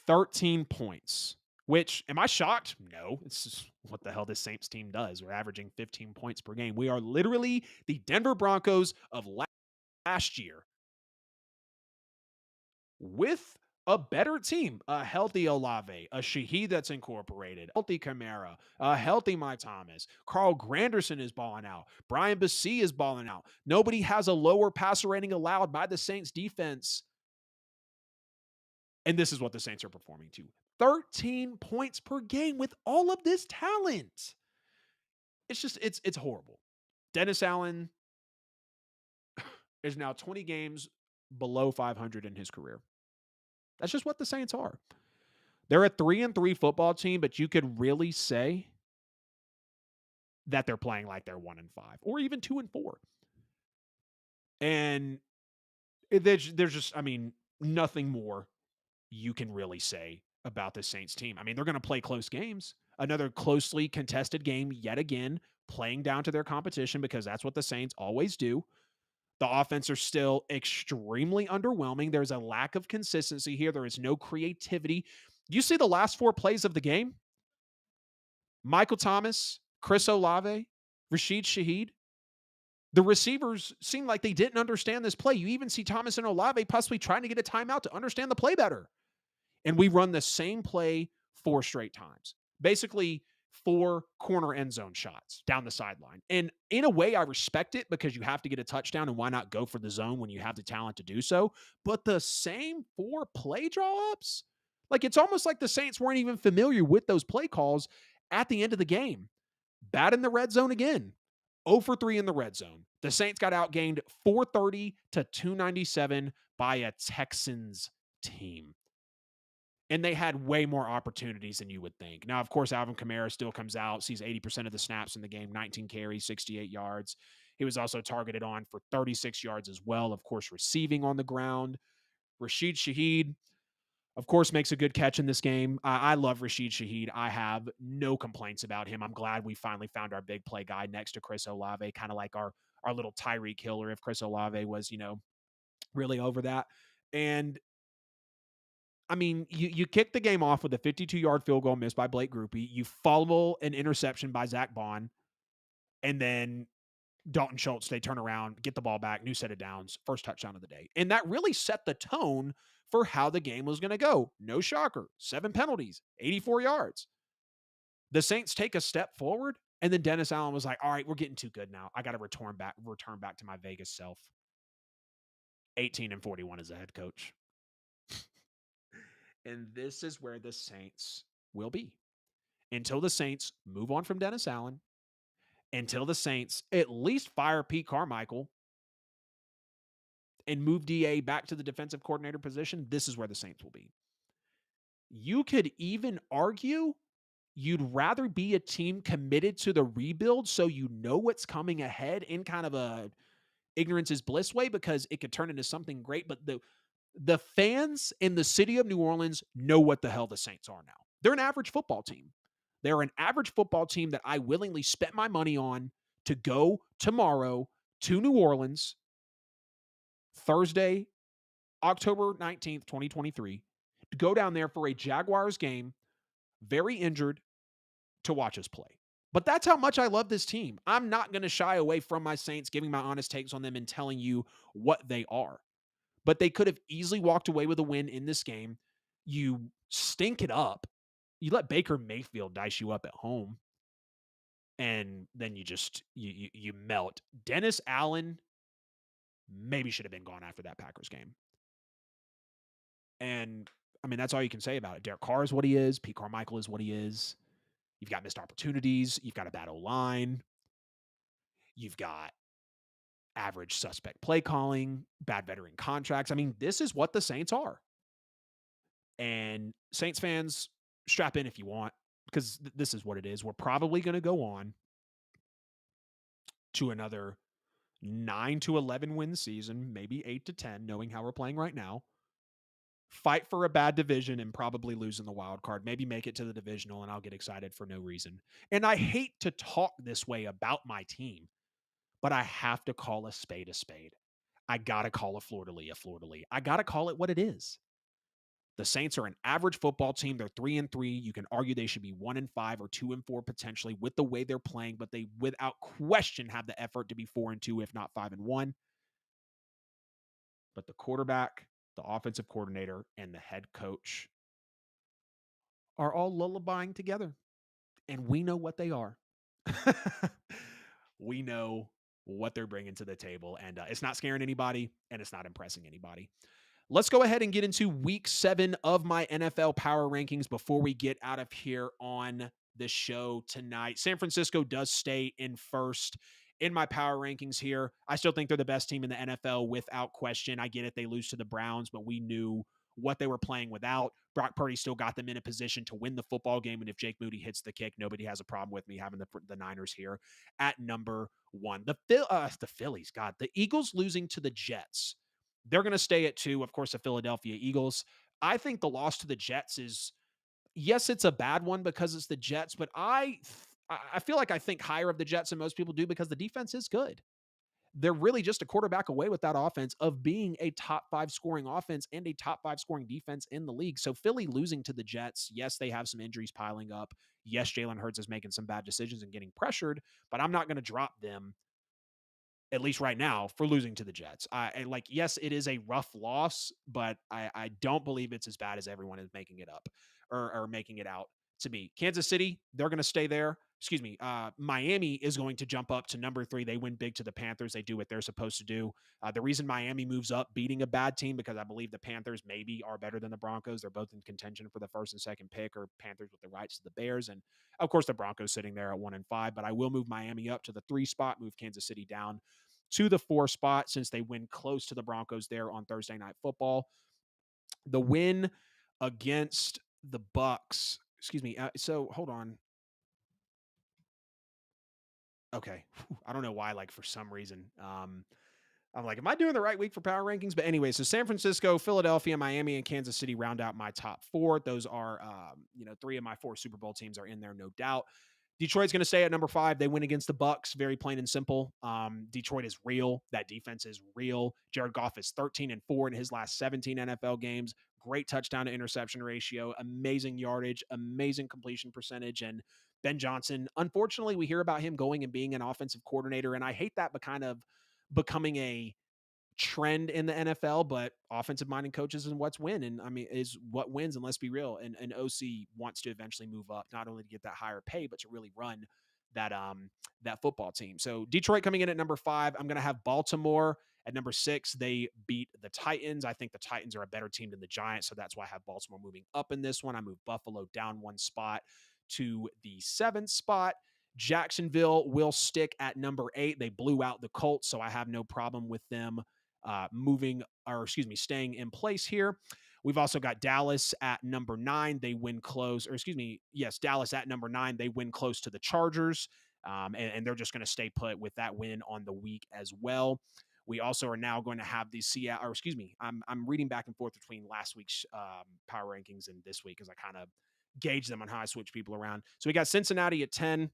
13 points, which, am I shocked? No. It's just what the hell this Saints team does. We're averaging 15 points per game. We are literally the Denver Broncos of last year with a better team, a healthy Olave, a Shaheed that's incorporated, healthy Kamara, a healthy Mike Thomas. Carl Granderson is balling out. Brian Bassie is balling out. Nobody has a lower passer rating allowed by the Saints defense. And this is what the Saints are performing to. 13 points per game with all of this talent. It's horrible. Dennis Allen is now 20 games below 500 in his career. That's just what the Saints are. They're a 3-3 football team, but you could really say that they're playing like they're 1-5 or even 2-4. And there's just, I mean, nothing more you can really say about the Saints team. I mean, they're going to play close games. Another closely contested game yet again, playing down to their competition because that's what the Saints always do. The offense are still extremely underwhelming. There's a lack of consistency here. There is no creativity. You see the last 4 plays of the game? Michael Thomas, Chris Olave, Rashid Shaheed. The receivers seem like they didn't understand this play. You even see Thomas and Olave possibly trying to get a timeout to understand the play better. And we run the same play 4 straight times. Basically, 4 corner end zone shots down the sideline. And in a way, I respect it because you have to get a touchdown, and why not go for the zone when you have the talent to do so? But the same 4 play draw ups, like it's almost like the Saints weren't even familiar with those play calls at the end of the game. Bad in the red zone again. 0 for 3 in the red zone. The Saints got outgained 430 to 297 by a Texans team. And they had way more opportunities than you would think. Now, of course, Alvin Kamara still comes out, sees 80% of the snaps in the game, 19 carries, 68 yards. He was also targeted on for 36 yards as well, of course, receiving on the ground. Rashid Shaheed, of course, makes a good catch in this game. I love Rashid Shaheed. I have no complaints about him. I'm glad we finally found our big play guy next to Chris Olave, kind of like our little Tyreek Hill if Chris Olave was, really over that. And I mean, you kick the game off with a 52-yard field goal missed by Blake Grupe. You follow an interception by Zach Bond, and then Dalton Schultz, they turn around, get the ball back, new set of downs, first touchdown of the day. And that really set the tone for how the game was going to go. No shocker, 7 penalties, 84 yards. The Saints take a step forward, and then Dennis Allen was like, all right, we're getting too good now. I got to return back to my Vegas self. 18-41 as a head coach. And this is where the Saints will be until the Saints move on from Dennis Allen, until the Saints at least fire Pete Carmichael and move DA back to the defensive coordinator position. This is where the Saints will be. You could even argue you'd rather be a team committed to the rebuild so you know what's coming ahead in kind of a ignorance is bliss way, because it could turn into something great. But the fans in the city of New Orleans know what the hell the Saints are now. They're an average football team. They're an average football team that I willingly spent my money on to go tomorrow to New Orleans, Thursday, October 19th, 2023, to go down there for a Jaguars game, very injured, to watch us play. But that's how much I love this team. I'm not going to shy away from my Saints, giving my honest takes on them and telling you what they are. But they could have easily walked away with a win in this game. You stink it up. You let Baker Mayfield dice you up at home. And then you melt. Dennis Allen maybe should have been gone after that Packers game. And, I mean, that's all you can say about it. Derek Carr is what he is. Pete Carmichael is what he is. You've got missed opportunities. You've got a bad O-line. You've got average suspect play calling, bad veteran contracts. I mean, this is what the Saints are. And Saints fans, strap in if you want, because this is what it is. We're probably going to go on to another 9 to 11 win season, maybe 8 to 10, knowing how we're playing right now. Fight for a bad division and probably lose in the wild card. Maybe make it to the divisional, and I'll get excited for no reason. And I hate to talk this way about my team, but I have to call a spade a spade. I got to call a fleur-de-lis a fleur-de-lis. I got to call it what it is. The Saints are an average football team. They're 3-3. You can argue they should be 1-5 or 2-4 potentially with the way they're playing, but they without question have the effort to be 4-2, if not 5-1. But the quarterback, the offensive coordinator, and the head coach are all lullabying together. And we know what they are. We know what they're bringing to the table. And it's not scaring anybody, and it's not impressing anybody. Let's go ahead and get into week 7 of my NFL power rankings before we get out of here on the show tonight. San Francisco does stay in first in my power rankings here. I still think they're the best team in the NFL without question. I get it. They lose to the Browns, but we knew what they were playing without. Brock Purdy still got them in a position to win the football game. And if Jake Moody hits the kick, nobody has a problem with me having the Niners here at number one. The Phillies, God, the Eagles losing to the Jets. They're going to stay at 2. Of course, the Philadelphia Eagles. I think the loss to the Jets is, yes, it's a bad one because it's the Jets, but I feel like I think higher of the Jets than most people do because the defense is good. They're really just a quarterback away with that offense of being a top 5 scoring offense and a top 5 scoring defense in the league. So Philly losing to the Jets, yes, they have some injuries piling up. Yes, Jalen Hurts is making some bad decisions and getting pressured, but I'm not going to drop them, at least right now, for losing to the Jets. Yes, it is a rough loss, but I don't believe it's as bad as everyone is making it up or making it out to be. Kansas City, they're going to stay there. Excuse me. Miami is going to jump up to number 3. They win big to the Panthers. They do what they're supposed to do. The reason Miami moves up beating a bad team, because I believe the Panthers maybe are better than the Broncos. They're both in contention for the first and second pick, or Panthers with the rights to the Bears. And of course, the Broncos sitting there at 1-5, but I will move Miami up to the 3 spot, move Kansas City down to the 4 spot since they win close to the Broncos there on Thursday Night Football. The win against the Bucks, excuse me. So hold on. Okay. I don't know why, like for some reason, I'm like, am I doing the right week for power rankings? But anyway, so San Francisco, Philadelphia, Miami, and Kansas City round out my top 4. Those are, 3 of my 4 Super Bowl teams are in there, no doubt. Detroit's going to stay at number 5. They win against the Bucks, very plain and simple. Detroit is real. That defense is real. Jared Goff is 13-4 in his last 17 NFL games. Great touchdown to interception ratio, amazing yardage, amazing completion percentage, and Ben Johnson. Unfortunately, we hear about him going and being an offensive coordinator, and I hate that, but kind of becoming a trend in the NFL, but offensive minded coaches is what's win. And I mean, is what wins. And let's be real. And OC wants to eventually move up, not only to get that higher pay, but to really run that football team. So Detroit coming in at number 5. I'm going to have Baltimore at number 6. They beat the Titans. I think the Titans are a better team than the Giants. So that's why I have Baltimore moving up in this one. I move Buffalo down 1 spot to the 7th spot. Jacksonville will stick at number 8. They blew out the Colts, so I have no problem with them staying in place here. We've also got Dallas at number 9. They win close, Dallas at number 9. They win close to the Chargers, and they're just going to stay put with that win on the week as well. We also are now going to have the I'm reading back and forth between last week's power rankings and this week as I kind of gauge them on how I switch people around. So we got Cincinnati at 10.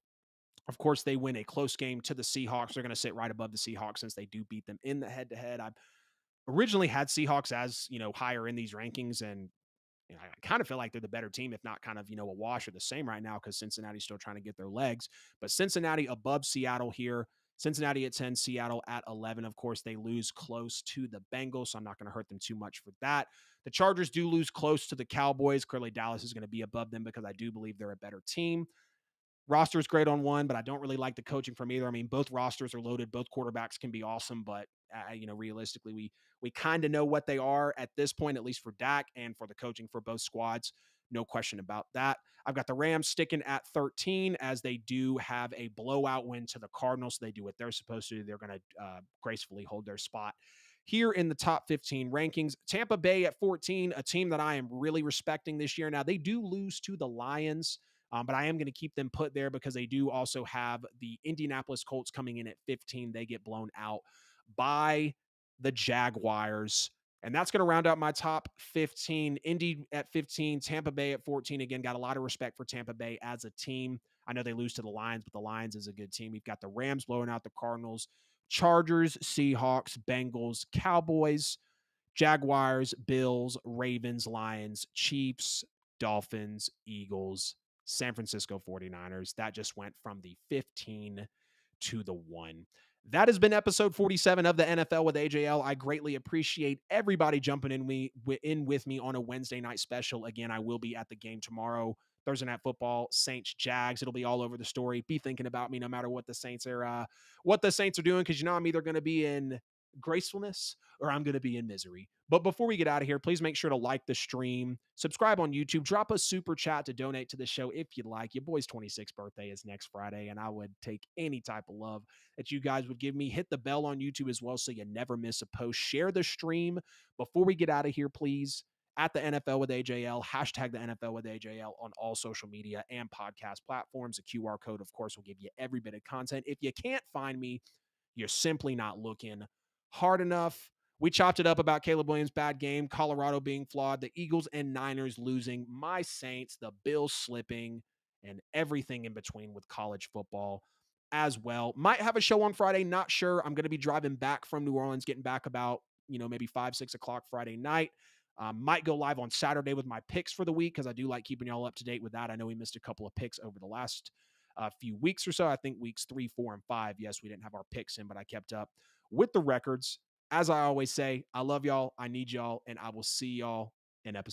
Of course, they win a close game to the Seahawks. They're going to sit right above the Seahawks since they do beat them in the head-to-head. I originally had Seahawks as, higher in these rankings, and I kind of feel like they're the better team, if not kind of, a wash or the same right now, because Cincinnati's still trying to get their legs. But Cincinnati above Seattle here. Cincinnati at 10, Seattle at 11. Of course, they lose close to the Bengals, so I'm not going to hurt them too much for that. The Chargers do lose close to the Cowboys. Clearly, Dallas is going to be above them because I do believe they're a better team. Roster is great on one, but I don't really like the coaching from either. I mean, both rosters are loaded. Both quarterbacks can be awesome, but realistically, we kind of know what they are at this point, at least for Dak and for the coaching for both squads. No question about that. I've got the Rams sticking at 13 as they do have a blowout win to the Cardinals. So they do what they're supposed to do. They're going to gracefully hold their spot here in the top 15 rankings. Tampa Bay at 14, a team that I am really respecting this year. Now, they do lose to the Lions, but I am going to keep them put there because they do also have the Indianapolis Colts coming in at 15. They get blown out by the Jaguars. And that's going to round out my top 15. Indy at 15, Tampa Bay at 14. Again, got a lot of respect for Tampa Bay as a team. I know they lose to the Lions, but the Lions is a good team. We've got the Rams blowing out the Cardinals, Chargers, Seahawks, Bengals, Cowboys, Jaguars, Bills, Ravens, Lions, Chiefs, Dolphins, Eagles, San Francisco 49ers. That just went from the 15 to the 1. That has been episode 47 of the NFL with AJL. I greatly appreciate everybody jumping in with me on a Wednesday night special. Again, I will be at the game tomorrow, Thursday Night Football, Saints, Jags. It'll be all over the story. Be thinking about me no matter what the Saints are doing, because I'm either going to be in gracefulness or I'm going to be in misery. But before we get out of here, please make sure to like the stream, subscribe on YouTube, drop a super chat to donate to the show if you'd like. Your boy's 26th birthday is next Friday, and I would take any type of love that you guys would give me. Hit the bell on YouTube as well so you never miss a post. Share the stream. Before we get out of here, please, at the NFL with AJL, hashtag the NFL with AJL on all social media and podcast platforms. A QR code, of course, will give you every bit of content. If you can't find me, you're simply not looking hard enough. We chopped it up about Caleb Williams' bad game, Colorado being flawed, the Eagles and Niners losing, my Saints, the Bills slipping, and everything in between with college football as well. Might have a show on Friday, not sure. I'm going to be driving back from New Orleans, getting back about, maybe 5, 6 o'clock Friday night. Might go live on Saturday with my picks for the week because I do like keeping y'all up to date with that. I know we missed a couple of picks over the last few weeks or so. I think weeks 3, 4, and 5. Yes, we didn't have our picks in, but I kept up with the records. As I always say, I love y'all. I need y'all, and I will see y'all in episode